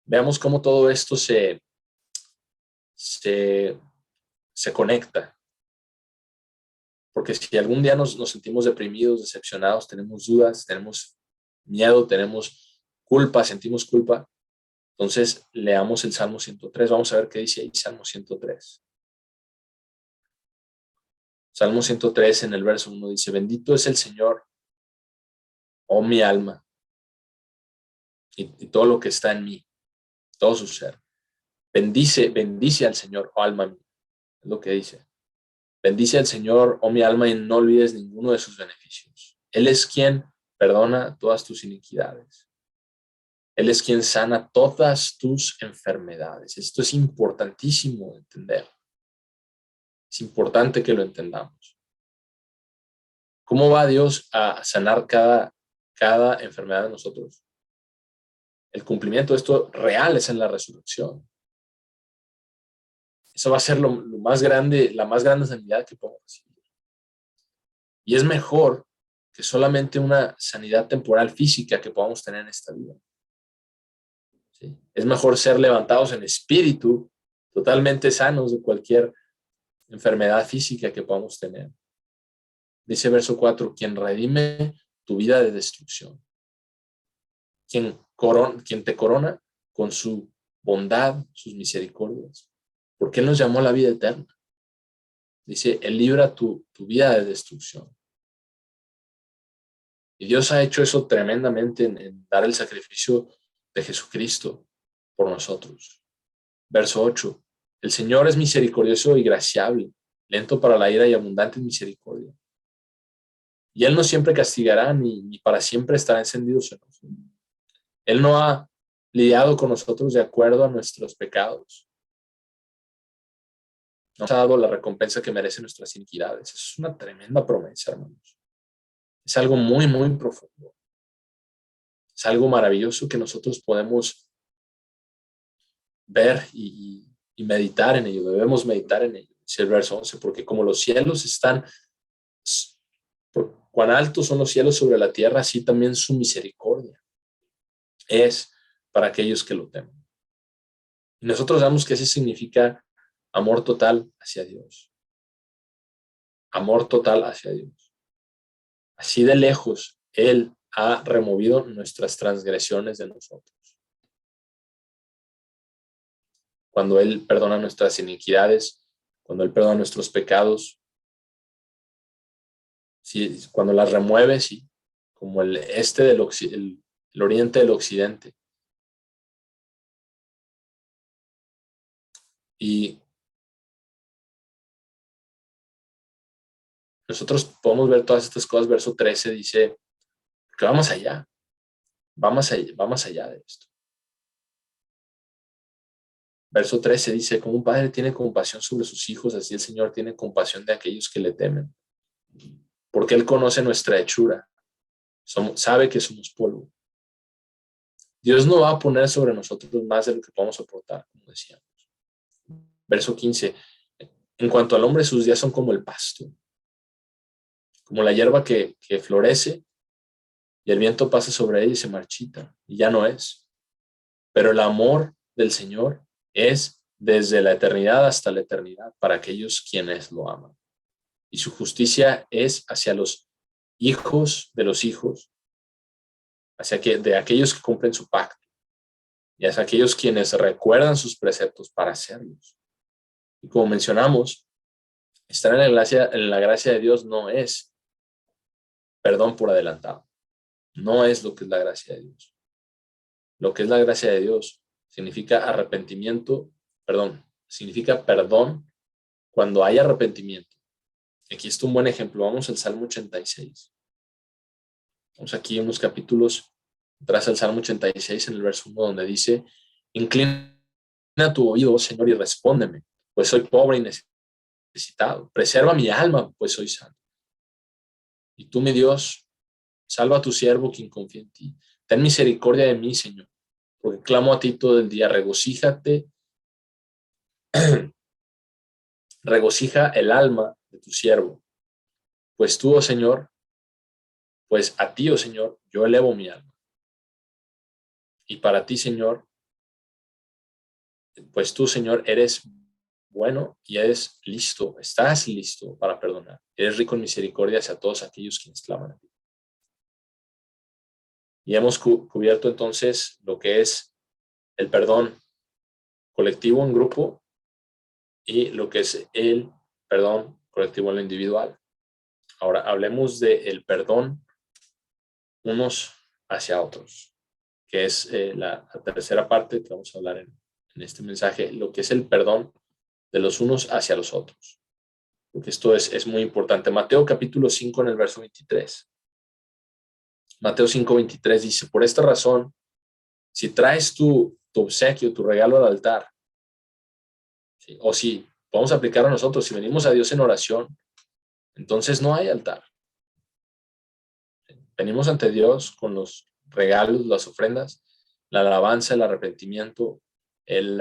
Veamos cómo todo esto se conecta. Porque si algún día nos sentimos deprimidos, decepcionados, tenemos dudas, tenemos miedo, tenemos culpa, sentimos culpa, entonces leamos el Salmo 103. Vamos a ver qué dice ahí Salmo 103. Salmo 103 en el verso 1 dice, bendito es el Señor, oh mi alma, y todo lo que está en mí, todo su ser. Bendice al Señor, oh alma mía, es lo que dice. Bendice al Señor, oh mi alma, y no olvides ninguno de sus beneficios. Él es quien perdona todas tus iniquidades. Él es quien sana todas tus enfermedades. Esto es importantísimo de entender. Es importante que lo entendamos. ¿Cómo va Dios a sanar cada enfermedad de nosotros? El cumplimiento de esto real es en la resurrección. Eso va a ser lo más grande, la más grande sanidad que podemos recibir. Y es mejor que solamente una sanidad temporal física que podamos tener en esta vida. ¿Sí? Es mejor ser levantados en espíritu, totalmente sanos de cualquier enfermedad física que podamos tener. Dice verso 4, quien redime tu vida de destrucción. Quien te corona con su bondad, sus misericordias. Porque Él nos llamó a la vida eterna. Dice, Él libra tu vida de destrucción. Y Dios ha hecho eso tremendamente en dar el sacrificio de Jesucristo por nosotros. Verso 8, el Señor es misericordioso y graciable, lento para la ira y abundante en misericordia. Y Él no siempre castigará, ni para siempre estará encendido su enojo. Él no ha lidiado con nosotros de acuerdo a nuestros pecados. Nos ha dado la recompensa que merecen nuestras iniquidades. Es una tremenda promesa, hermanos. Es algo muy, muy profundo. Es algo maravilloso que nosotros podemos ver y meditar en ello. Debemos meditar en ello. Dice el verso 11, porque como los cielos están, cuán altos son los cielos sobre la tierra, así también su misericordia es para aquellos que lo temen. Y nosotros sabemos que ese significa amor total hacia Dios. Amor total hacia Dios. Así de lejos, Él ha removido nuestras transgresiones de nosotros. Cuando Él perdona nuestras iniquidades, cuando Él perdona nuestros pecados, sí, cuando las remueve, sí, como el oriente del occidente. Y nosotros podemos ver todas estas cosas. Verso 13 dice que vamos allá, vamos allá de esto. Verso 13 dice, como un padre tiene compasión sobre sus hijos, así el Señor tiene compasión de aquellos que le temen. Porque Él conoce nuestra hechura. sabe que somos polvo. Dios no va a poner sobre nosotros más de lo que podamos soportar, como decíamos. Verso 15. En cuanto al hombre, sus días son como el pasto, como la hierba que florece y el viento pasa sobre ella y se marchita, y ya no es. Pero el amor del Señor es desde la eternidad hasta la eternidad para aquellos quienes lo aman. Y su justicia es hacia los hijos de los hijos, de aquellos que cumplen su pacto, y hacia aquellos quienes recuerdan sus preceptos para hacerlos. Y como mencionamos, estar en la gracia de Dios no es perdón por adelantado. No es lo que es la gracia de Dios. Lo que es la gracia de Dios significa significa perdón cuando hay arrepentimiento. Aquí está un buen ejemplo. Vamos al Salmo 86. Vamos aquí unos capítulos tras el Salmo 86 en el verso 1 donde dice: inclina tu oído, oh Señor, y respóndeme, pues soy pobre y necesitado. Preserva mi alma, pues soy sano. Y tú, mi Dios, salva a tu siervo quien confía en ti. Ten misericordia de mí, Señor, porque clamo a ti todo el día. Regocija el alma de tu siervo. Pues tú, oh Señor, pues a ti, oh Señor, yo elevo mi alma. Y para ti, Señor, pues tú, Señor, eres bueno y estás listo para perdonar. Eres rico en misericordia hacia todos aquellos quienes claman a ti. Y hemos cubierto entonces lo que es el perdón colectivo en grupo y lo que es el perdón colectivo en lo individual. Ahora hablemos del perdón unos hacia otros, que es la tercera parte que vamos a hablar en este mensaje, lo que es el perdón de los unos hacia los otros. Porque esto es muy importante. Mateo capítulo 5 en el verso 23. Mateo 5:23 dice: por esta razón, si traes tu obsequio, tu regalo al altar, ¿sí? O si vamos a aplicar a nosotros, si venimos a Dios en oración, entonces no hay altar. Venimos ante Dios con los regalos, las ofrendas, la alabanza, el arrepentimiento, el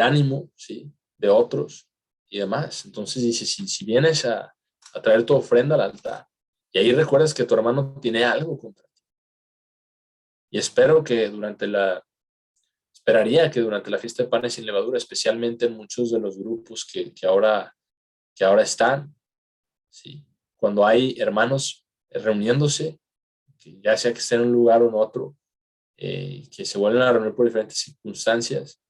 ánimo, ¿sí?, de otros y demás. Entonces dice, si vienes a traer tu ofrenda al altar y ahí recuerdas que tu hermano tiene algo contra ti. Y esperaría que durante la fiesta de panes sin levadura, especialmente en muchos de los grupos que ahora están, ¿sí?, cuando hay hermanos reuniéndose, que ya sea que estén en un lugar o en otro, que se vuelven a reunir por diferentes circunstancias,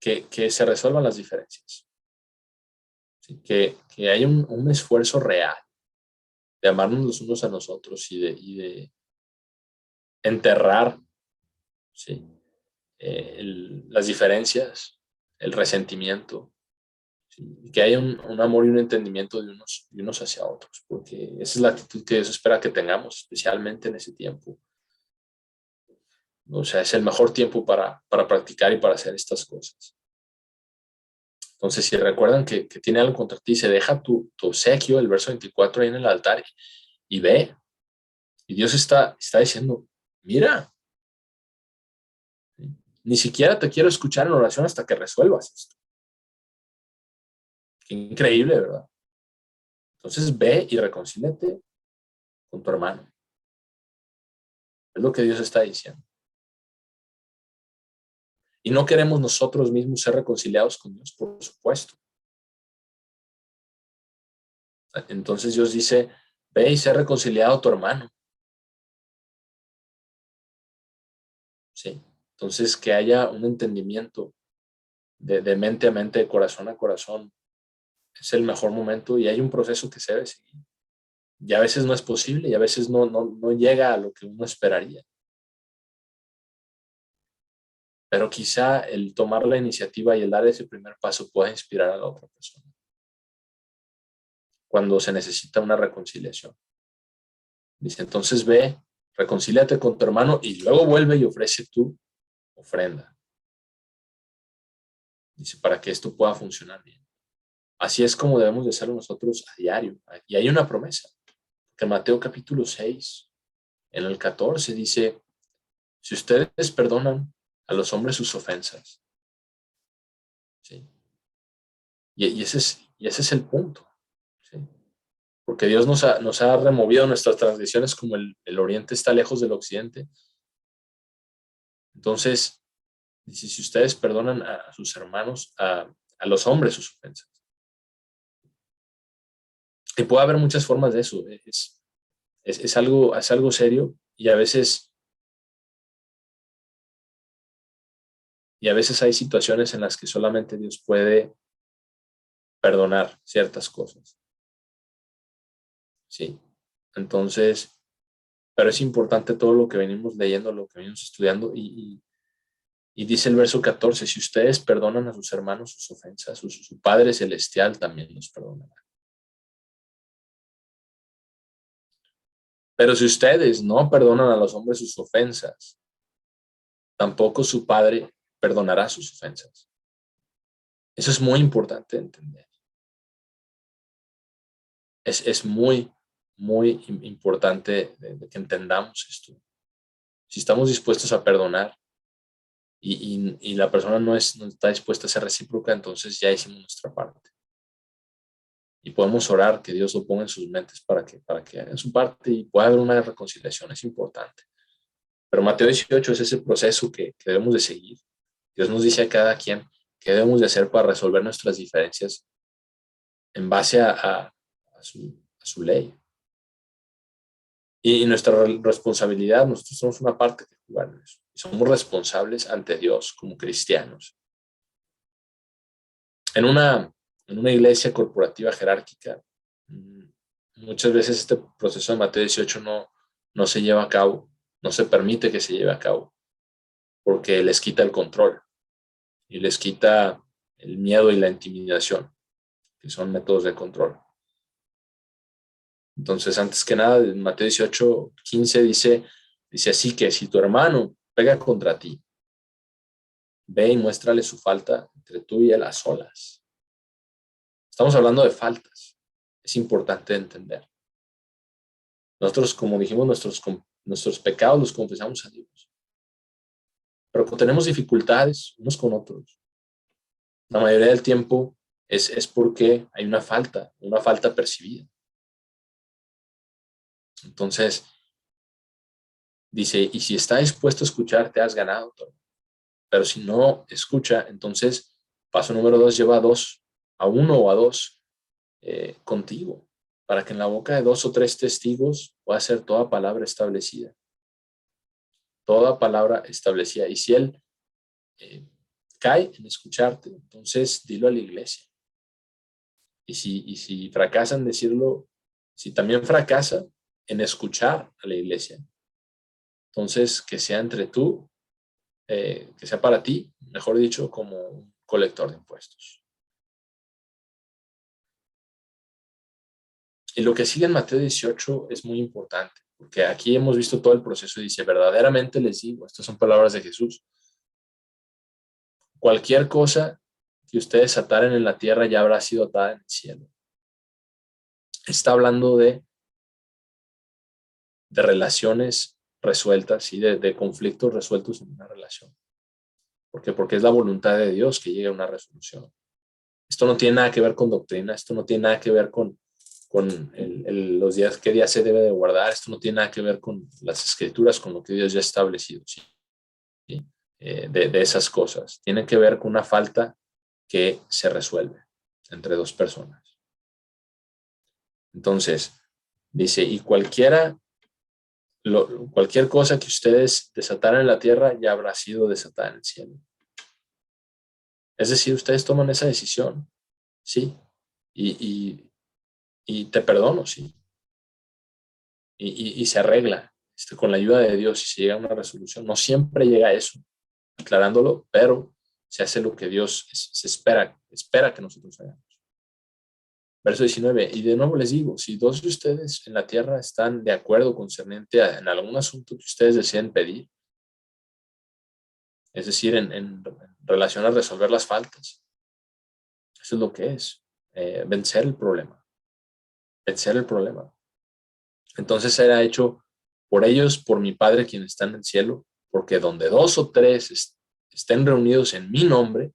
que se resuelvan las diferencias. ¿Sí? Que haya un esfuerzo real de amarnos los unos a nosotros y de enterrar, ¿sí?, las diferencias, el resentimiento, ¿sí?, y que haya un amor y un entendimiento de unos hacia otros, porque esa es la actitud que Dios espera que tengamos, especialmente en ese tiempo. O sea, es el mejor tiempo para practicar y para hacer estas cosas. Entonces, si recuerdan que tiene algo contra ti, se deja tu obsequio, el verso 24 ahí en el altar, y ve. Y Dios está diciendo, mira, ni siquiera te quiero escuchar en oración hasta que resuelvas esto. Qué increíble, ¿verdad? Entonces ve y reconcíliate con tu hermano. Es lo que Dios está diciendo. Y no queremos nosotros mismos ser reconciliados con Dios, por supuesto. Entonces Dios dice, ve y sé reconciliado a tu hermano. Sí. Entonces que haya un entendimiento de mente a mente, de corazón a corazón. Es el mejor momento y hay un proceso que se debe seguir. Y a veces no es posible y a veces no llega a lo que uno esperaría. Pero quizá el tomar la iniciativa y el dar ese primer paso pueda inspirar a la otra persona cuando se necesita una reconciliación. Dice, entonces ve, reconcíliate con tu hermano y luego vuelve y ofrece tu ofrenda. Dice, para que esto pueda funcionar bien. Así es como debemos de hacerlo nosotros a diario. Y hay una promesa, que en Mateo capítulo 6, en el 14 dice, si ustedes perdonan a los hombres sus ofensas, ¿sí? Y ese es el punto, ¿sí? Porque Dios nos ha removido nuestras transgresiones como el oriente está lejos del occidente. Entonces, dice, si ustedes perdonan a sus hermanos, a los hombres sus ofensas. Y puede haber muchas formas de eso. Es algo serio y a veces hay situaciones en las que solamente Dios puede perdonar ciertas cosas, ¿sí? Entonces, pero es importante todo lo que venimos leyendo, lo que venimos estudiando y dice el verso 14, si ustedes perdonan a sus hermanos sus ofensas, su Padre Celestial también los perdonará. Pero si ustedes no perdonan a los hombres sus ofensas, tampoco su Padre perdonará sus ofensas. Eso es muy importante de entender. Es muy, muy importante de que entendamos esto. Si estamos dispuestos a perdonar y la persona no está dispuesta a ser recíproca, entonces ya hicimos nuestra parte. Y podemos orar que Dios lo ponga en sus mentes para que hagan su parte y pueda haber una reconciliación. Es importante. Pero Mateo 18 es ese proceso que debemos de seguir. Dios nos dice a cada quien qué debemos de hacer para resolver nuestras diferencias en base a su ley. Y nuestra responsabilidad, nosotros somos una parte que jugar en eso. Y somos responsables ante Dios como cristianos. En una iglesia corporativa jerárquica, muchas veces este proceso de Mateo 18 no se lleva a cabo, no se permite que se lleve a cabo, porque les quita el control y les quita el miedo y la intimidación, que son métodos de control. Entonces, antes que nada, en Mateo 18:15 dice así que si tu hermano pega contra ti, ve y muéstrale su falta entre tú y él a solas. Estamos hablando de faltas. Es importante entender. Nosotros, como dijimos, nuestros pecados los confesamos a Dios. Pero cuando tenemos dificultades unos con otros, la mayoría del tiempo es porque hay una falta percibida. Entonces, dice, y si está dispuesto a escuchar, te has ganado todo. Pero si no escucha, entonces, paso número 2, lleva a uno o a dos contigo, para que en la boca de 2 o 3 testigos pueda ser toda palabra establecida. Toda palabra establecida. Y si él cae en escucharte, entonces dilo a la iglesia. Y si fracasa en decirlo, si también fracasa en escuchar a la iglesia, entonces que sea entre tú, que sea para ti, mejor dicho, como un colector de impuestos. Y lo que sigue en Mateo 18 es muy importante, porque aquí hemos visto todo el proceso y dice, verdaderamente les digo, estas son palabras de Jesús, cualquier cosa que ustedes ataren en la tierra ya habrá sido atada en el cielo. Está hablando de relaciones resueltas y de conflictos resueltos en una relación. ¿Por qué? Porque es la voluntad de Dios que llegue a una resolución. Esto no tiene nada que ver con doctrina, esto no tiene nada que ver con los días, qué día se debe de guardar, esto no tiene nada que ver con las escrituras, con lo que Dios ya ha establecido, ¿sí? De esas cosas. Tiene que ver con una falta que se resuelve entre dos personas. Entonces, dice, y cualquier cosa que ustedes desataran en la tierra ya habrá sido desatada en el cielo. Es decir, ustedes toman esa decisión, sí, y te perdono, sí, y se arregla con la ayuda de Dios y se llega a una resolución. No siempre llega a eso, aclarándolo, pero se hace lo que Dios se espera que nosotros hagamos. Verso 19, y de nuevo les digo, si 2 de ustedes en la tierra están de acuerdo concerniente en algún asunto que ustedes deseen pedir, es decir, en relación a resolver las faltas, eso es lo que es. vencer el problema. Vencer el problema. Entonces era hecho por ellos, por mi Padre quien está en el cielo, porque donde 2 o 3 estén reunidos en mi nombre,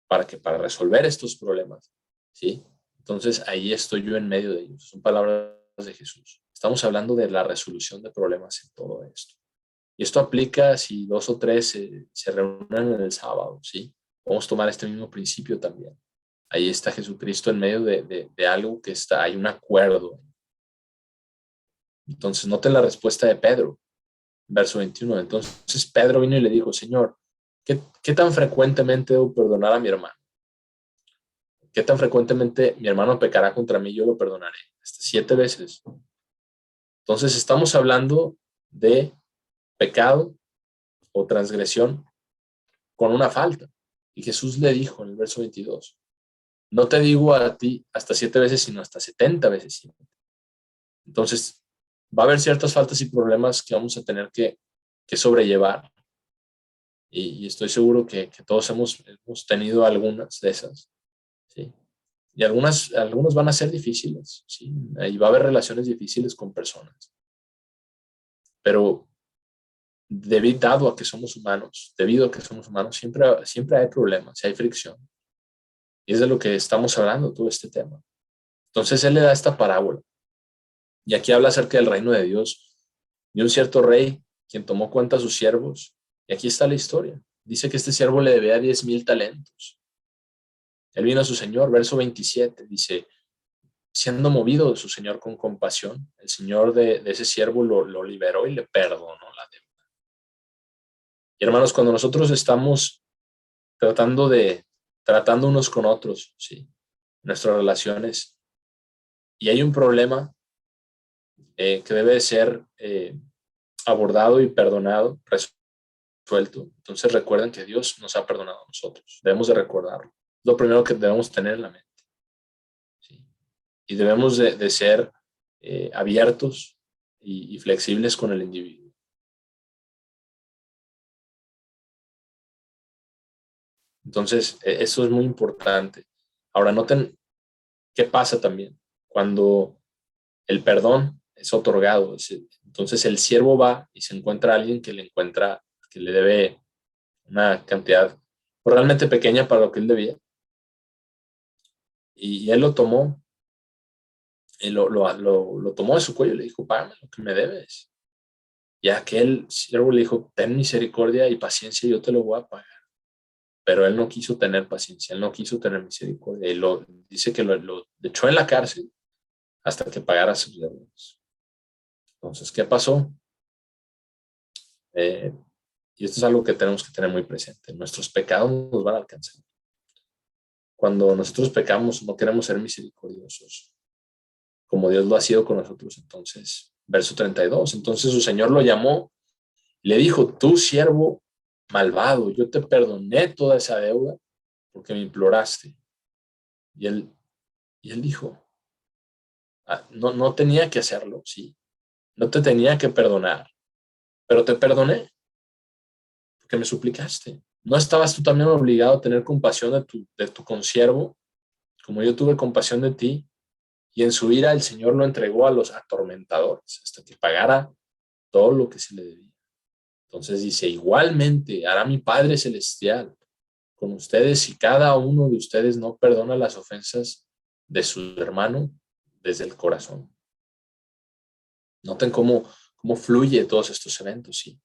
para resolver estos problemas, ¿sí? Entonces ahí estoy yo en medio de ellos. Son palabras de Jesús. Estamos hablando de la resolución de problemas en todo esto. Y esto aplica si 2 o 3 se reúnen en el sábado, ¿sí? Vamos a tomar este mismo principio también. Ahí está Jesucristo en medio de algo que está, hay un acuerdo. Entonces, noten la respuesta de Pedro, verso 21. Entonces Pedro vino y le dijo, Señor, ¿qué tan frecuentemente debo perdonar a mi hermano? ¿Qué tan frecuentemente mi hermano pecará contra mí? Yo lo perdonaré. Hasta 7 veces. Entonces estamos hablando de pecado o transgresión con una falta. Y Jesús le dijo en el verso 22, no te digo a ti hasta 7 veces, sino hasta 70 veces 7. Entonces, va a haber ciertas faltas y problemas que vamos a tener que sobrellevar. Y estoy seguro que todos hemos tenido algunas de esas. ¿Sí? Y algunos van a ser difíciles, ¿sí? Y va a haber relaciones difíciles con personas. Pero debido a que somos humanos, siempre hay problemas, hay fricción. Y es de lo que estamos hablando, todo este tema. Entonces él le da esta parábola. Y aquí habla acerca del reino de Dios, de un cierto rey, quien tomó cuenta a sus siervos. Y aquí está la historia. Dice que este siervo le debía 10,000 talentos. Él vino a su señor, verso 27, dice, siendo movido de su señor con compasión, el señor de ese siervo lo liberó y le perdonó la deuda. Y hermanos, cuando nosotros estamos tratando unos con otros, ¿sí? Nuestras relaciones, y hay un problema que debe ser abordado y perdonado, resuelto. Entonces recuerden que Dios nos ha perdonado a nosotros. Debemos de recordarlo. Es lo primero que debemos tener en la mente. ¿Sí? Y debemos de ser abiertos y flexibles con el individuo. Entonces, eso es muy importante. Ahora, noten qué pasa también cuando el perdón es otorgado. Entonces, el siervo va y se encuentra a alguien que le debe una cantidad realmente pequeña para lo que él debía. Y él lo tomó, lo tomó de su cuello y le dijo, págame lo que me debes. Y aquel siervo le dijo, ten misericordia y paciencia, yo te lo voy a pagar. Pero él no quiso tener paciencia, él no quiso tener misericordia. Y dice que lo echó en la cárcel hasta que pagara sus deudas. Entonces, ¿qué pasó? Y esto es algo que tenemos que tener muy presente. Nuestros pecados nos van a alcanzar. Cuando nosotros pecamos, no queremos ser misericordiosos, como Dios lo ha sido con nosotros. Entonces, verso 32. Entonces su Señor lo llamó y le dijo, tú siervo malvado, yo te perdoné toda esa deuda porque me imploraste. Y él dijo, no tenía que hacerlo, sí. No te tenía que perdonar, pero te perdoné porque me suplicaste. ¿No estabas tú también obligado a tener compasión de tu consiervo, como yo tuve compasión de ti? Y en su ira el Señor lo entregó a los atormentadores hasta que pagara todo lo que se le debía. Entonces dice, igualmente hará mi Padre Celestial con ustedes si cada uno de ustedes no perdona las ofensas de su hermano desde el corazón. Noten cómo fluye todos estos eventos, ¿sí?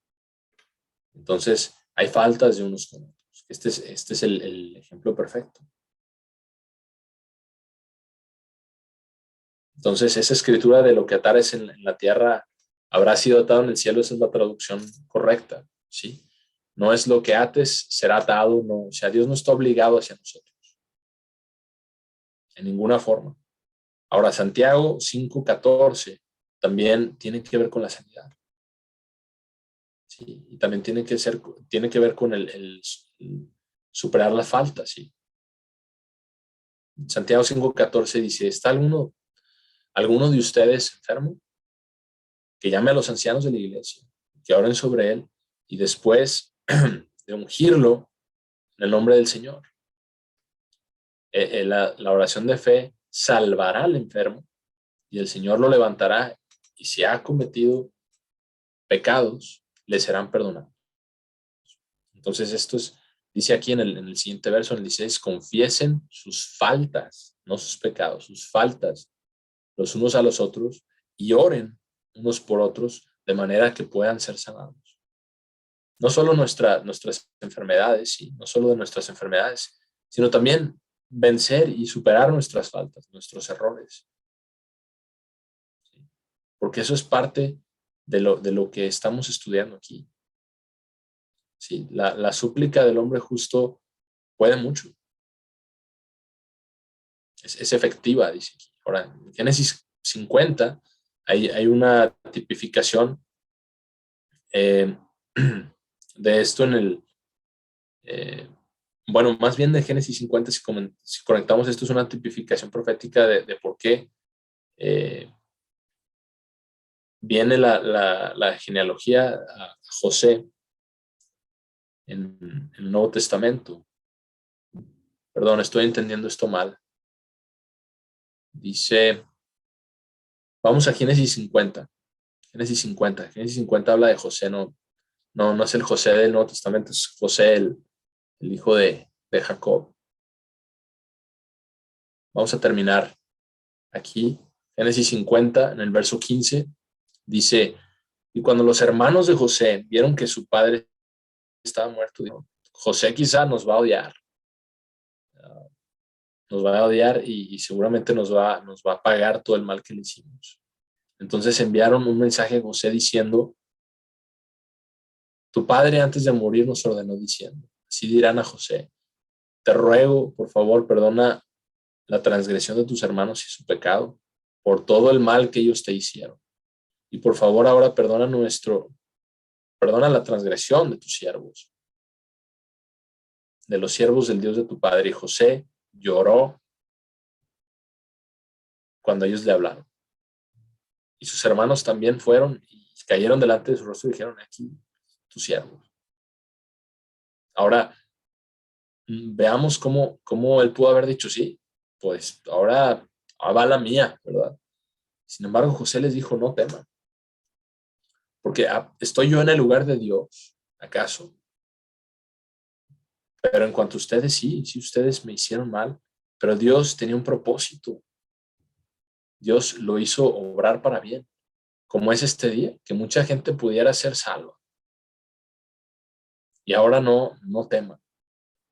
Entonces, hay faltas de unos con otros. Este es el ejemplo perfecto. Entonces, esa escritura de lo que atares en la tierra habrá sido atado en el cielo, esa es la traducción correcta, ¿sí? No es lo que ates será atado, no, o sea, Dios no está obligado hacia nosotros, en ninguna forma. Ahora, Santiago 5:14 también tiene que ver con la sanidad, ¿sí? Y también tiene que ver con el superar la falta, ¿sí? Santiago 5:14 dice, ¿está alguno de ustedes enfermo? Que llame a los ancianos de la iglesia, que oren sobre él y después de ungirlo en el nombre del Señor. La oración de fe salvará al enfermo y el Señor lo levantará, y si ha cometido pecados, le serán perdonados. Entonces dice aquí en el siguiente verso, en el 16, confiesen sus faltas, no sus pecados, sus faltas los unos a los otros y oren unos por otros de manera que puedan ser sanados. No solo nuestras enfermedades, ¿sí? No solo de nuestras enfermedades, sino también vencer y superar nuestras faltas, nuestros errores. ¿Sí? Porque eso es parte de lo que estamos estudiando aquí. ¿Sí? La súplica del hombre justo puede mucho. Es efectiva, dice aquí. Ahora, en Génesis 50 hay una tipificación eh, de esto bueno, más bien de Génesis 50, si conectamos esto, es una tipificación profética de por qué viene la genealogía a José en el Nuevo Testamento. Perdón, estoy entendiendo esto mal. Dice, vamos a Génesis 50. Génesis 50 habla de José, no es el José del Nuevo Testamento, es José, el hijo de Jacob. Vamos a terminar aquí. Génesis 50, en el verso 15, dice, y cuando los hermanos de José vieron que su padre estaba muerto, dijo, José quizá nos va a odiar. Nos va a odiar y seguramente nos va a pagar todo el mal que le hicimos. Entonces enviaron un mensaje a José diciendo, tu padre antes de morir nos ordenó diciendo, así dirán a José, te ruego, por favor, perdona la transgresión de tus hermanos y su pecado, por todo el mal que ellos te hicieron. Y por favor, ahora perdona la transgresión de tus siervos, de los siervos del Dios de tu padre. Y José lloró cuando ellos le hablaron. Y sus hermanos también fueron y cayeron delante de su rostro y dijeron, aquí, tus siervos. Ahora, veamos cómo él pudo haber dicho, sí, pues ahora va la mía, ¿verdad? Sin embargo, José les dijo, no teman, porque estoy yo en el lugar de Dios, ¿acaso? Pero en cuanto a ustedes, sí ustedes me hicieron mal, pero Dios tenía un propósito. Dios lo hizo obrar para bien, como es este día, que mucha gente pudiera ser salva. Y ahora no teman,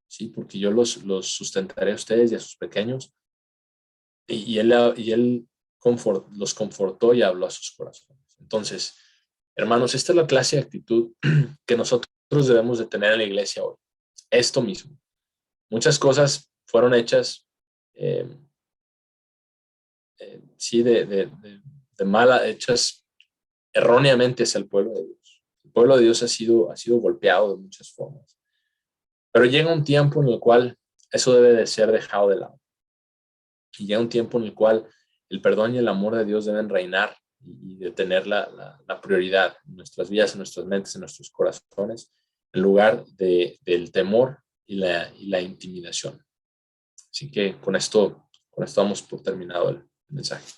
¿sí? Porque yo los sustentaré a ustedes y a sus pequeños. Y él los confortó y habló a sus corazones. Entonces, hermanos, esta es la clase de actitud que nosotros debemos de tener en la iglesia hoy. Esto mismo. Muchas cosas fueron hechas, sí, de mala, hechas erróneamente hacia el pueblo de Dios. El pueblo de Dios ha sido golpeado de muchas formas. Pero llega un tiempo en el cual eso debe de ser dejado de lado. Y llega un tiempo en el cual el perdón y el amor de Dios deben reinar y de tener la prioridad en nuestras vidas, en nuestras mentes, en nuestros corazones, en lugar del temor y la intimidación. Así que con esto damos por terminado el mensaje.